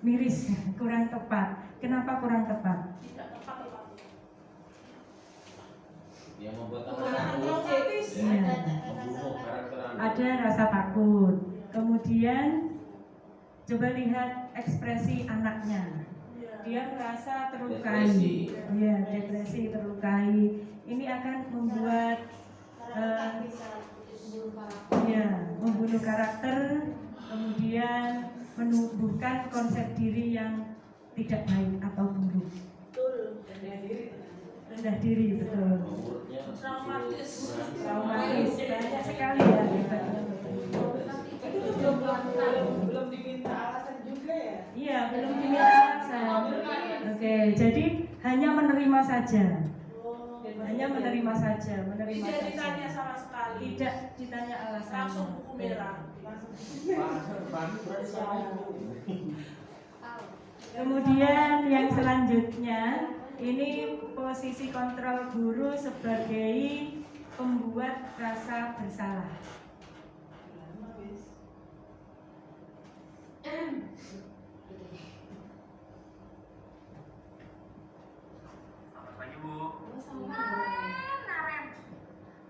Miris, kurang tepat. Kenapa kurang tepat? Yang membuat anak takut, Iya. membunuh karakter anak. Ada rasa takut. Kemudian coba lihat ekspresi anaknya. Dia merasa terlukai, ya, depresi, terlukai. Ini akan membuat membunuh karakter, kemudian menumbuhkan konsep diri yang tidak baik atau buruk. Rendah diri, betul. Umurnya Traumatis. Traumatis, banyak sekali ya hebatnya. Belum diminta alasan juga ya? Iya, belum diminta alasan. Oke, jadi hanya menerima saja. Hanya menerima saja, menerima Tidak saja. ditanya sama sekali. Tidak ditanya alasan. Langsung buku merah. Kemudian yang selanjutnya, ini posisi kontrol guru sebagai pembuat rasa bersalah. Selamat pagi, Bu. Naren,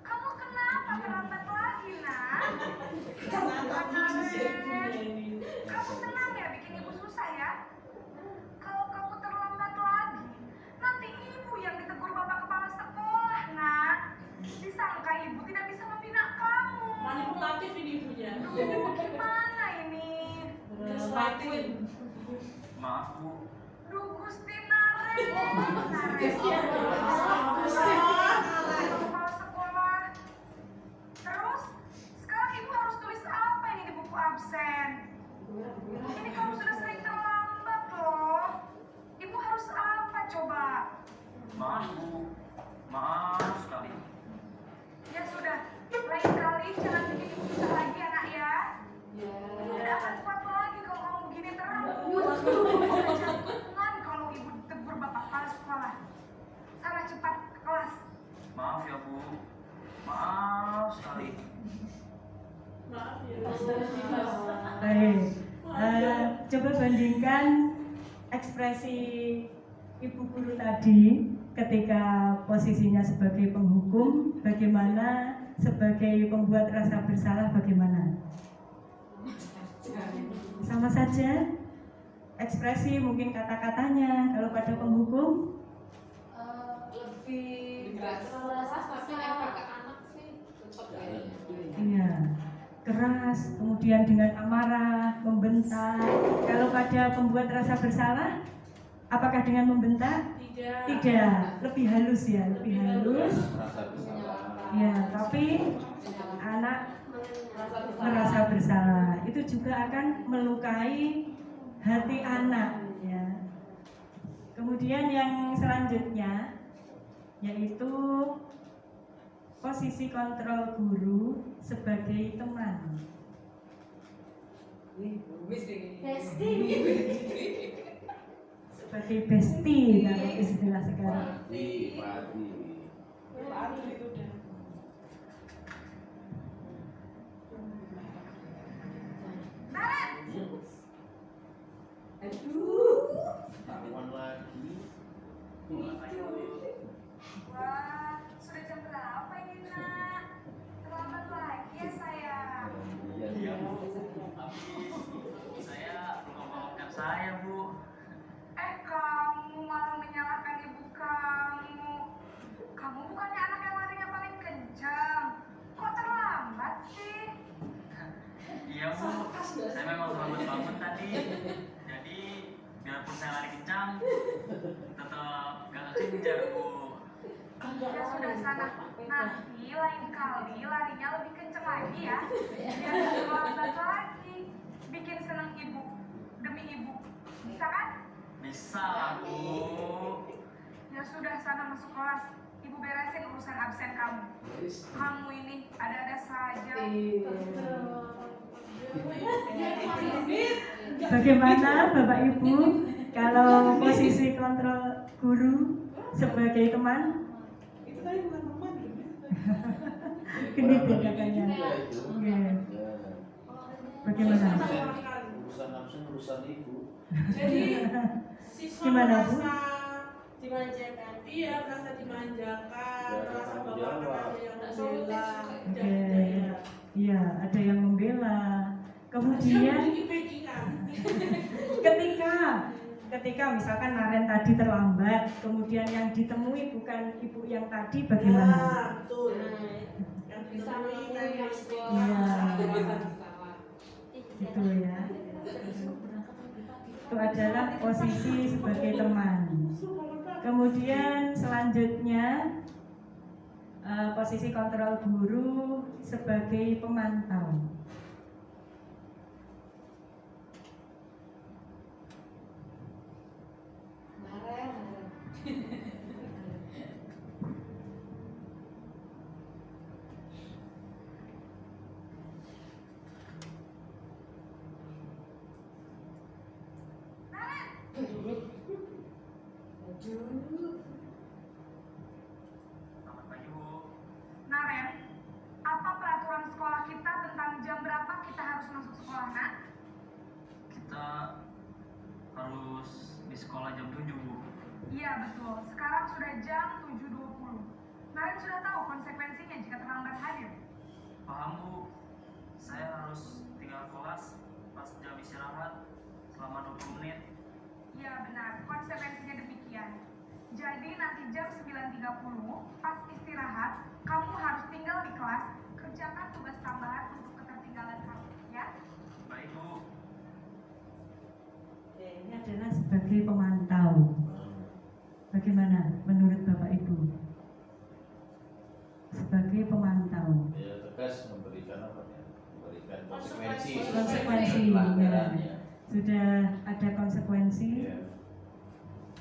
kamu kenapa terlambat lagi, Nak? Kamu senang ya bikin ibu susah ya? Kalau kamu terlambat lagi, nanti ibu yang ditegur bapak kepala sekolah, Nak. Disangka ibu tidak bisa membina kamu. Manipulatif ini ibunya. Duh, gimana ini? Gaslighting. Maaf, Bu. Duh, Gusti Naren. Kepala sekolah. Terus, sekarang ibu harus tulis apa ini di buku absen? Ini kamu sudah sering terlambat loh. Ibu harus apa coba? Maaf, Bu. Maaf sekali. Ya sudah, lain kali jangan bikin ibu susah lagi ya, Nak ya. Ibu tidak akan kuat lagi kalau kamu begini terus. Jangan kalau ibu ditegur bapak kepala sekolah. Sana cepat ke kelas. Maaf ya, Bu. Maaf sekali. Maaf ya. Baik, coba bandingkan ekspresi ibu guru tadi ketika posisinya sebagai penghukum, bagaimana sebagai pembuat rasa bersalah, bagaimana? Sama saja, ekspresi mungkin kata-katanya. Kalau pada penghukum, lebih keras tapi efek ke anak sih keras, kemudian dengan amarah, membentak. Kalau pada pembuat rasa bersalah, apakah dengan membentak? Tidak. Tidak, lebih halus ya, lebih halus. Merasa bersalah. Ya, tapi anak merasa bersalah itu juga akan melukai hati anak ya. Kemudian yang selanjutnya yaitu posisi kontrol guru sebagai teman. Sebagai bestie kalau istilah sekarang. Padi, padi. Aduh itu udah. Taruhan lagi. Wah, sudah jam berapa ini nak? Terlambat lagi ya sayang. Iya. Saya belum memaafkan saya, Bu. Kamu malah menyalahkan ibu kamu. Kamu bukannya anak yang larinya paling kencang. Kok terlambat sih? Iya, Bu. Saya memang terlambat bangun tadi. Jadi, biarpun saya lari kencang, tetap gak kekejar, Bu. Ya sudah sana. Nanti lain kali larinya lebih kencang lagi ya. Biar gak terlambat lagi. Bikin seneng ibu. Demi ibu. Bisa kan? Bisa lah, Bu. Ya sudah sana masuk kelas. Ibu beresin urusan absen kamu. Kamu ini ada-ada saja. Bagaimana Bapak Ibu kalau posisi kontrol guru sebagai teman? Itu tadi bukan teman. Gini bedakannya. Oke. Bagaimana? Urusan nafsu, urusan ibu. Jadi siswa Gimana, Bu? merasa dimanjakan. Iya, merasa dimanjakan, Ya, merasa tanggung bahwa jawab. ada yang membela Oke. dan tidak. Iya, ada yang membela. Dia Kemudian memiliki backingan. ketika misalkan Naren tadi terlambat, kemudian yang ditemui bukan ibu yang tadi, Ya, bagaimana? betul. Yang ditemui yang Iya. Gitu ya. Itu adalah posisi sebagai teman. Kemudian selanjutnya posisi kontrol guru sebagai pemantau. Selamat pagi, Bu. Naren, apa peraturan sekolah kita tentang jam berapa kita harus masuk sekolah, nak? Kita harus di sekolah jam 7, Bu. Iya, betul. Sekarang sudah jam 7.20. Naren sudah tahu konsekuensinya jika terlambat hadir. Paham, Bu. Saya harus tinggal kelas pas jam istirahat selama 20 menit. Iya, benar. Konsekuensinya demikian. Jadi nanti jam 9.30 pas istirahat, kamu harus tinggal di kelas, kerjakan tugas tambahan untuk ketertinggalan kamu, ya? Baik, Bu. Oke, ini adalah sebagai pemantau. Bagaimana menurut Bapak Ibu? Sebagai pemantau. Ya tegas memberikan apa ya? Memberikan konsekuensi. Konsekuensi, pelanggaran ya. ya. Sudah ada konsekuensi Ya.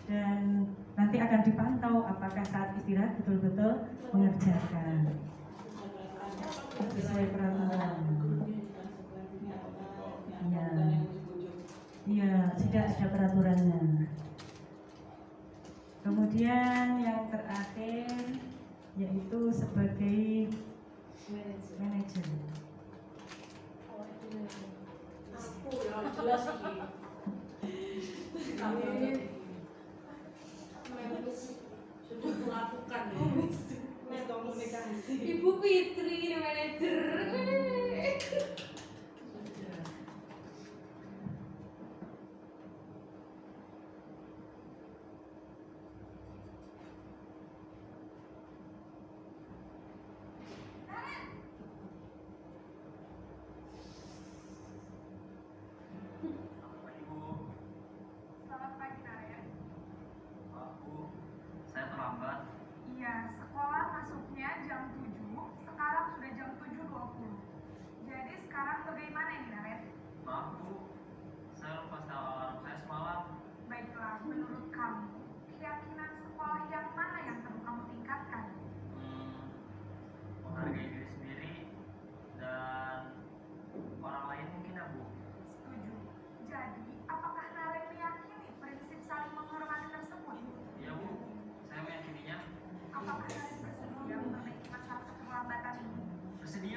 dan nanti akan dipantau apakah saat istirahat betul-betul mengerjakan sesuai peraturan. Iya. Iya, sudah ada peraturannya. Kemudian yang terakhir yaitu sebagai manajer. Aku ya jelas sih. Sudah melakukan ya. Komunikasi. Ibu Fitri, manajer.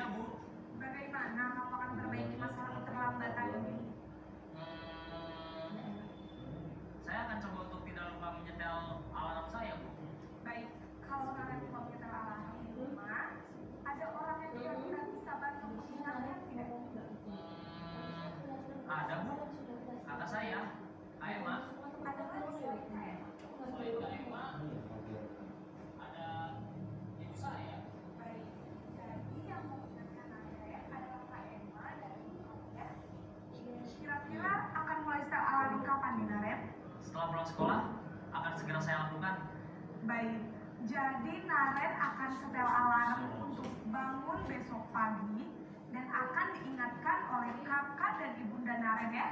Iya, Bu. Bagaimana kamu akan memperbaiki masalah keterlambatan ini? Saya akan coba untuk tidak lupa menyetel alarm saya, Bu. Baik, kalau kalian mau kita alarm di rumah, ada orang yang kira-kira bisa bantu mengingatkan tidak? Ada, Bu. Kata saya, Kak Emma. Ada lagi selain saya. Selain Kak Emma, ada ibu saya. Baik, jadi yang mau mengingatkan Anda adalah Kak Emma dari kamu ya. Kira-kira akan mulai setel alarm kapan nih, Naren? Setelah pulang sekolah, akan segera saya lakukan. Baik, jadi Naren akan setel alarm untuk bangun besok pagi dan akan diingatkan oleh kakak dan ibunda Naren ya.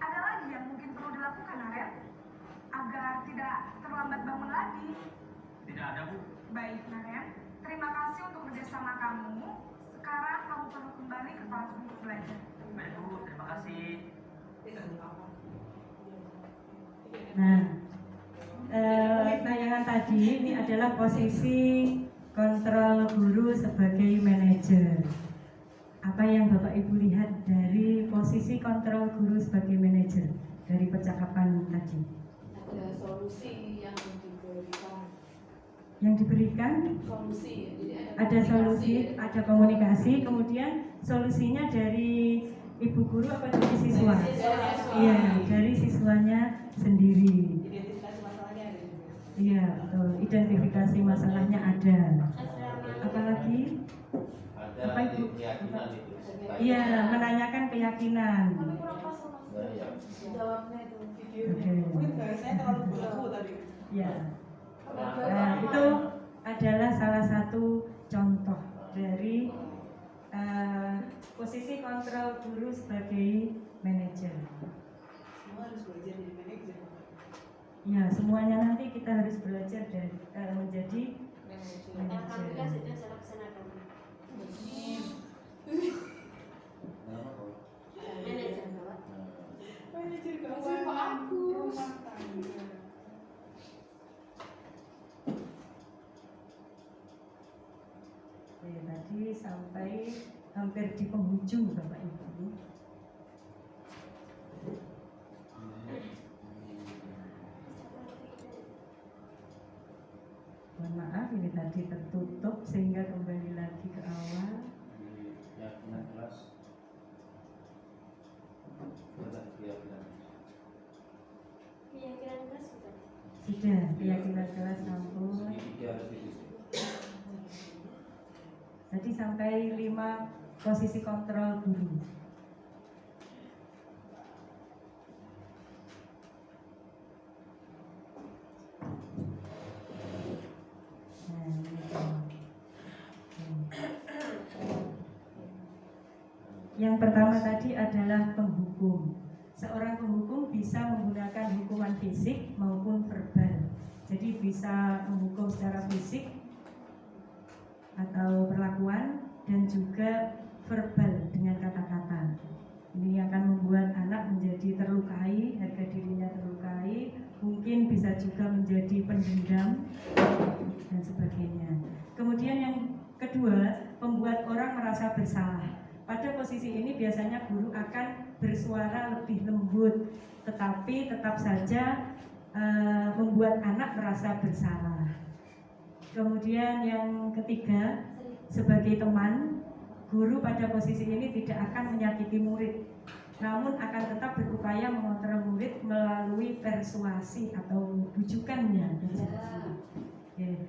Ada lagi yang mungkin perlu dilakukan Naren agar tidak terlambat bangun lagi. Tidak ada, Bu. Baik Naren, terima kasih untuk kerjasama kamu. Sekarang kamu perlu kembali ke kelas untuk belajar. Baik, Bu. Terima kasih. Nah, tayangan tadi ini adalah posisi kontrol guru sebagai manajer. Apa yang Bapak Ibu lihat dari posisi kontrol guru sebagai manajer dari percakapan tadi? Ada solusi yang diberikan. Yang diberikan Solusi, jadi ada solusi, ada komunikasi, kemudian solusinya dari ibu guru apa dari siswa? Dari siswa. Iya, dari siswanya sendiri. Identifikasi masalahnya ada juga. Iya, betul. Identifikasi masalahnya ada. Apalagi? Ada Apa, Ibu? keyakinan itu. Iya, menanyakan keyakinan. Nah, ya. Jawabnya itu video. Oke. Mungkin saya terlalu belagu tadi. Ya. Nah, itu adalah salah satu contoh dari posisi kontrol guru sebagai manajer. Semua harus belajar jadi manajer. Ya, semuanya nanti kita harus belajar dari menjadi Manajer. manajer. Nama apa? Nah, Manajer keuangan rumah tangga. Oke, tadi sampai hampir di penghujung Bapak Ibu. Mohon maaf ini tadi tertutup sehingga kembali lagi ke awal. keyakinan kelas. Sudah keyakinan. Sudah, keyakinan kelas sampun. Segitiga harus divisi. Tadi sampai 5 posisi kontrol guru. Nah, gitu. Yang pertama tadi adalah penghukum. Seorang penghukum bisa menggunakan hukuman fisik maupun verbal. Jadi bisa menghukum secara fisik atau perlakuan dan juga verbal dengan kata-kata. Ini akan membuat anak menjadi terlukai, harga dirinya terlukai, mungkin bisa juga menjadi pendendam dan sebagainya. Kemudian yang kedua, membuat orang merasa bersalah. Pada posisi ini biasanya guru akan bersuara lebih lembut, tetapi tetap saja membuat anak merasa bersalah. Kemudian yang ketiga, sebagai teman, guru pada posisi ini tidak akan menyakiti murid, namun akan tetap berupaya mengontrol murid melalui persuasi atau bujukannya.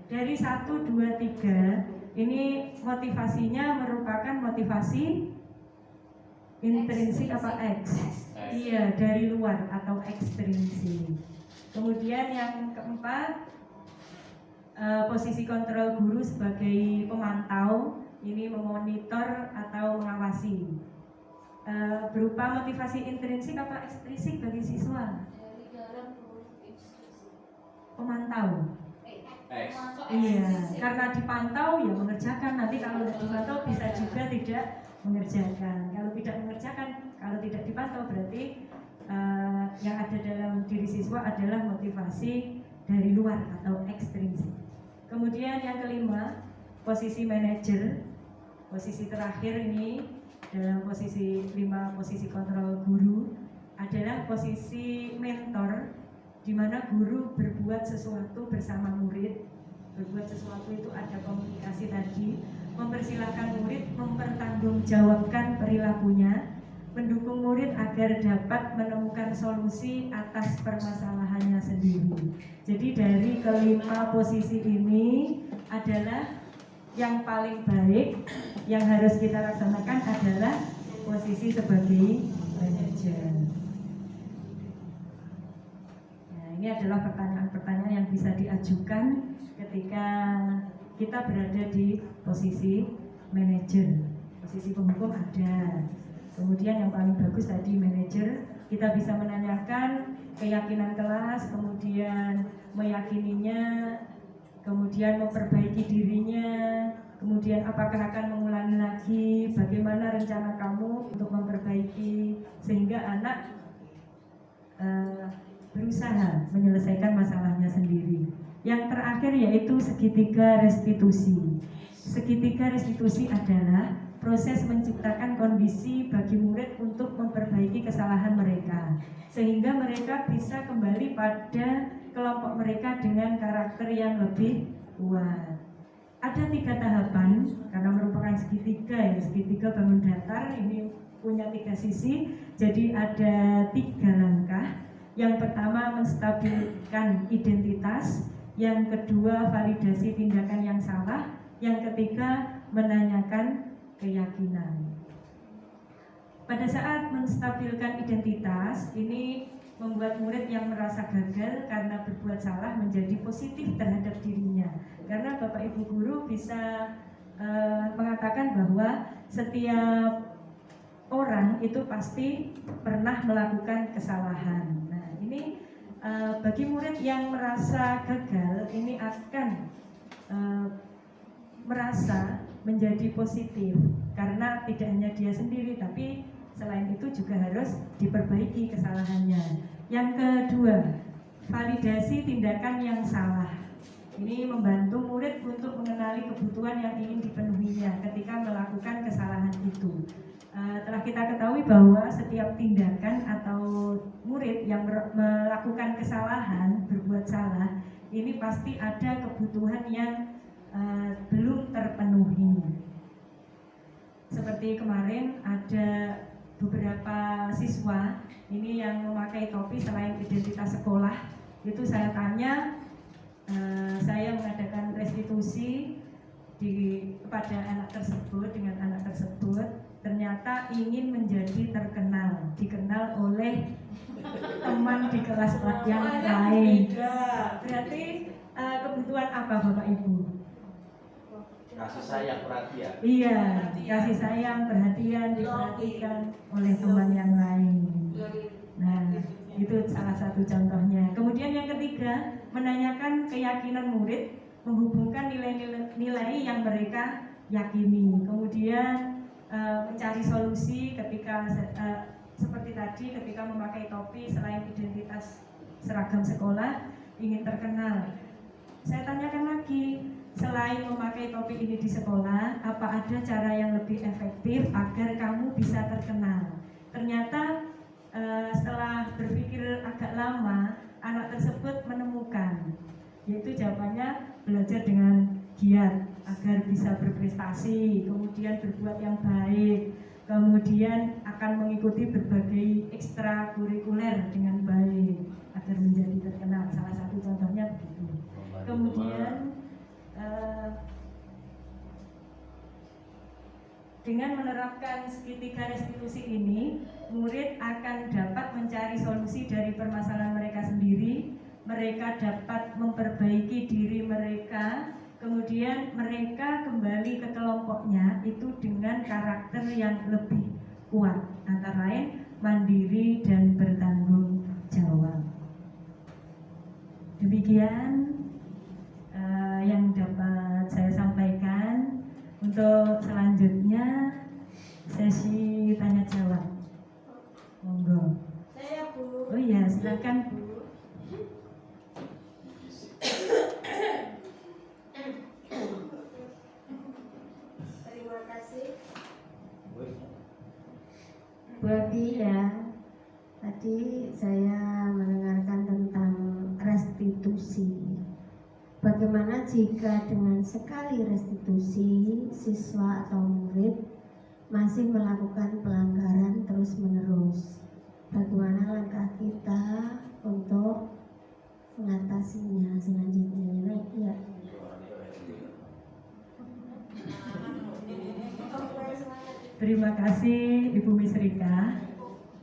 Dari 1, 2, 3 ini motivasinya merupakan motivasi intrinsik apa X? Iya, dari luar atau ekstrinsik. Kemudian yang keempat, posisi kontrol guru sebagai pemantau, ini memonitor atau mengawasi. Berupa motivasi intrinsik apa ekstrinsik bagi siswa? Pemantau. X. Iya, karena dipantau ya mengerjakan. Nanti kalau tidak dipantau bisa juga tidak mengerjakan. Kalau tidak mengerjakan, kalau tidak dipantau berarti yang ada dalam diri siswa adalah motivasi dari luar atau ekstrinsik. Kemudian yang kelima, posisi manajer. posisi terakhir ini dalam posisi 5 posisi kontrol guru adalah posisi mentor, di mana guru berbuat sesuatu bersama murid. Berbuat sesuatu itu ada komunikasi tadi, mempersilahkan murid mempertanggungjawabkan perilakunya, mendukung murid agar dapat menemukan solusi atas permasalahannya sendiri. Jadi dari kelima posisi ini adalah yang paling baik yang harus kita laksanakan adalah posisi sebagai manajer. Nah, ini adalah pertanyaan-pertanyaan yang bisa diajukan ketika kita berada di posisi manajer. Posisi penghukum ada. Kemudian yang paling bagus tadi manajer, kita bisa menanyakan keyakinan kelas, kemudian meyakininya, kemudian memperbaiki dirinya, kemudian apakah akan mengulangi lagi, bagaimana rencana kamu untuk memperbaiki, sehingga anak berusaha menyelesaikan masalahnya sendiri. Yang terakhir yaitu segitiga restitusi. Segitiga restitusi adalah proses menciptakan kondisi bagi murid untuk memperbaiki kesalahan mereka, sehingga mereka bisa kembali pada kelompok mereka dengan karakter yang lebih kuat. Ada 3 tahapan karena merupakan segitiga ya, segitiga bangun datar ini punya 3 sisi, jadi ada 3 langkah. Yang pertama menstabilkan identitas, yang kedua validasi tindakan yang salah, yang ketiga menanyakan keyakinan. Pada saat menstabilkan identitas, ini membuat murid yang merasa gagal karena berbuat salah menjadi positif terhadap dirinya. Karena Bapak Ibu Guru bisa mengatakan bahwa setiap orang itu pasti pernah melakukan kesalahan. Nah, ini bagi murid yang merasa gagal, ini akan merasa menjadi positif karena tidak hanya dia sendiri, tapi selain itu juga harus diperbaiki kesalahannya. Yang kedua, validasi tindakan yang salah. Ini membantu murid untuk mengenali kebutuhan yang ingin dipenuhinya ketika melakukan kesalahan itu. Telah kita ketahui bahwa setiap tindakan atau murid yang melakukan kesalahan, berbuat salah, ini pasti ada kebutuhan yang belum terpenuhi. Seperti kemarin ada beberapa siswa ini yang memakai topi selain identitas sekolah. Itu saya tanya, saya mengadakan restitusi kepada anak tersebut, dengan anak tersebut ternyata ingin menjadi terkenal, dikenal oleh teman di kelas yang lain. Berarti kebutuhan apa Bapak Ibu? Kasih sayang, perhatian. Iya, kasih sayang, perhatian, diperhatikan oleh teman yang lain. Nah, itu salah satu contohnya. Kemudian yang ketiga, menanyakan keyakinan murid, menghubungkan nilai-nilai yang mereka yakini. Kemudian mencari solusi ketika seperti tadi, ketika memakai topi selain identitas seragam sekolah, ingin terkenal. Saya tanyakan lagi, selain memakai topi ini di sekolah, apa ada cara yang lebih efektif agar kamu bisa terkenal? Ternyata setelah berpikir agak lama, anak tersebut menemukan, yaitu jawabannya belajar dengan giat agar bisa berprestasi, kemudian berbuat yang baik, kemudian akan mengikuti berbagai ekstrakurikuler dengan baik agar menjadi terkenal. Salah satu contohnya begitu. Kemudian dengan menerapkan segitiga restitusi ini, murid akan dapat mencari solusi dari permasalahan mereka sendiri. Mereka dapat memperbaiki diri mereka, kemudian mereka kembali ke kelompoknya itu dengan karakter yang lebih kuat, antara lain mandiri dan bertanggung jawab. Demikian yang dapat saya sampaikan. Untuk selanjutnya sesi tanya jawab. Monggo. Saya Bu. Oh iya, silakan Bu. Terima kasih Bu Abi ya, tadi saya mendengarkan tentang restitusi. Bagaimana jika dengan sekali restitusi siswa atau murid masih melakukan pelanggaran terus-menerus? Bagaimana langkah kita untuk mengatasinya selanjutnya? Ya. Terima kasih Ibu Misrika.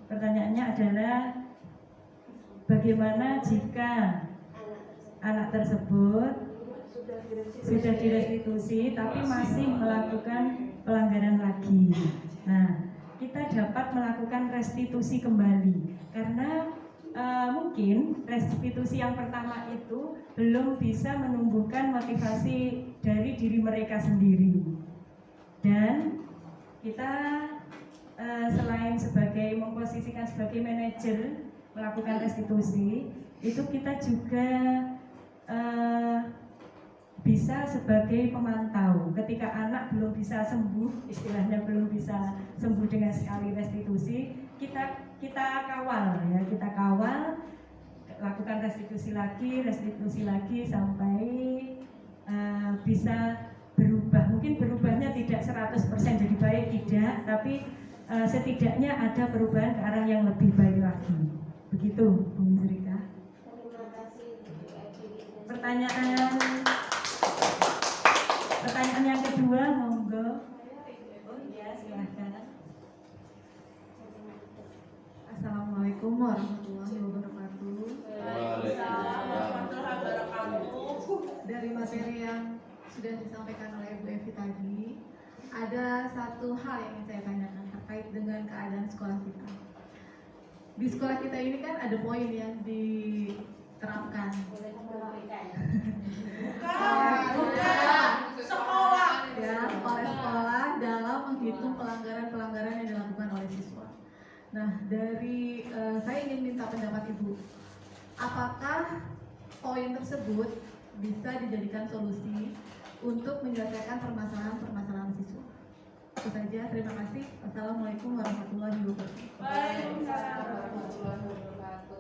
Pertanyaannya adalah bagaimana jika anak tersebut sudah direstitusi tapi masih melakukan pelanggaran lagi. Nah, kita dapat melakukan restitusi kembali karena mungkin restitusi yang pertama itu belum bisa menumbuhkan motivasi dari diri mereka sendiri. Dan kita selain sebagai memposisikan sebagai manajer melakukan restitusi, itu kita juga bisa sebagai pemantau. Ketika anak belum bisa sembuh, istilahnya belum bisa sembuh dengan sekali restitusi, kita kawal ya, kita kawal, lakukan restitusi lagi sampai bisa berubah. Mungkin berubahnya tidak 100% jadi baik, tidak, tapi setidaknya ada perubahan ke arah yang lebih baik lagi. Begitu, Bu Misrika. Terima kasih. Pertanyaan yang kedua, monggo. Oh iya, silahkan. Assalamualaikum warahmatullahi wabarakatuh. Dari materi yang sudah disampaikan oleh Bu Evi tadi, ada satu hal yang ingin saya tanyakan terkait dengan keadaan sekolah kita. Di sekolah kita ini kan ada poin yang diterapkan. Sekolah. Ya, oleh sekolah dalam menghitung pelanggaran-pelanggaran yang dilakukan oleh siswa. Nah, dari saya ingin minta pendapat Ibu, apakah poin tersebut bisa dijadikan solusi untuk menyelesaikan permasalahan siswa? Itu saja, terima kasih. Wassalamualaikum warahmatullahi wabarakatuh. Waalaikumsalam warahmatullahi wabarakatuh.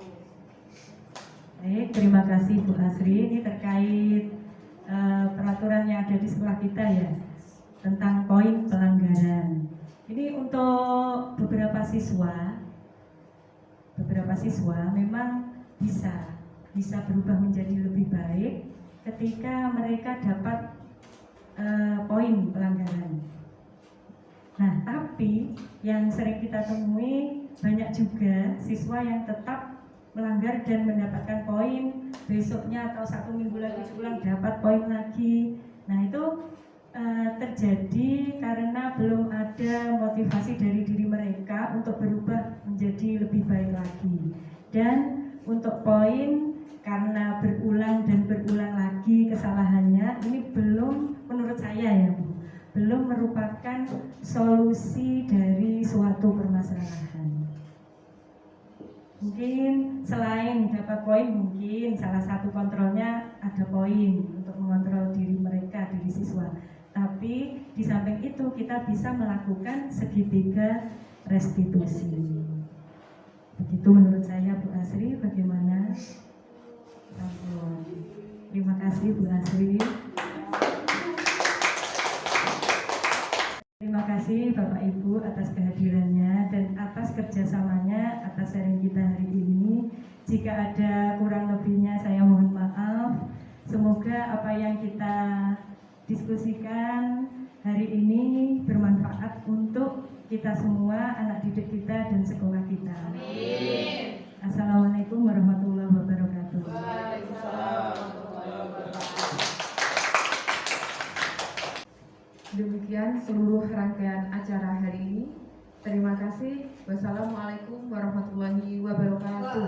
Baik, terima kasih Bu Asri. Ini terkait peraturan yang ada di sekolah kita ya, tentang poin pelanggaran. Ini untuk beberapa siswa memang bisa berubah menjadi lebih baik ketika mereka dapat poin pelanggaran. Nah, tapi yang sering kita temui banyak juga siswa yang tetap melanggar dan mendapatkan poin, besoknya atau 1 minggu lagi pulang dapat poin lagi. Nah, itu terjadi karena belum ada motivasi dari diri mereka untuk berubah menjadi lebih baik lagi. Dan untuk poin, karena berulang lagi kesalahannya, ini belum, menurut saya ya Bu, belum merupakan solusi dari suatu permasalahan. Mungkin selain dapat poin, mungkin salah satu kontrolnya ada poin untuk mengontrol diri mereka, diri siswa. Tapi di samping itu kita bisa melakukan segitiga restitusi. Begitu menurut saya Bu Asri, bagaimana? Terima kasih Bu Asri. Terima kasih Bapak Ibu atas kehadirannya dan atas kerjasamanya atas sharing kita hari ini. Jika ada kurang lebihnya saya mohon maaf. Semoga apa yang kita diskusikan hari ini bermanfaat untuk kita semua, anak didik kita dan sekolah kita. Amin. Assalamualaikum warahmatullahi wabarakatuh. Demikian seluruh rangkaian acara hari ini. Terima kasih. Wassalamualaikum warahmatullahi wabarakatuh.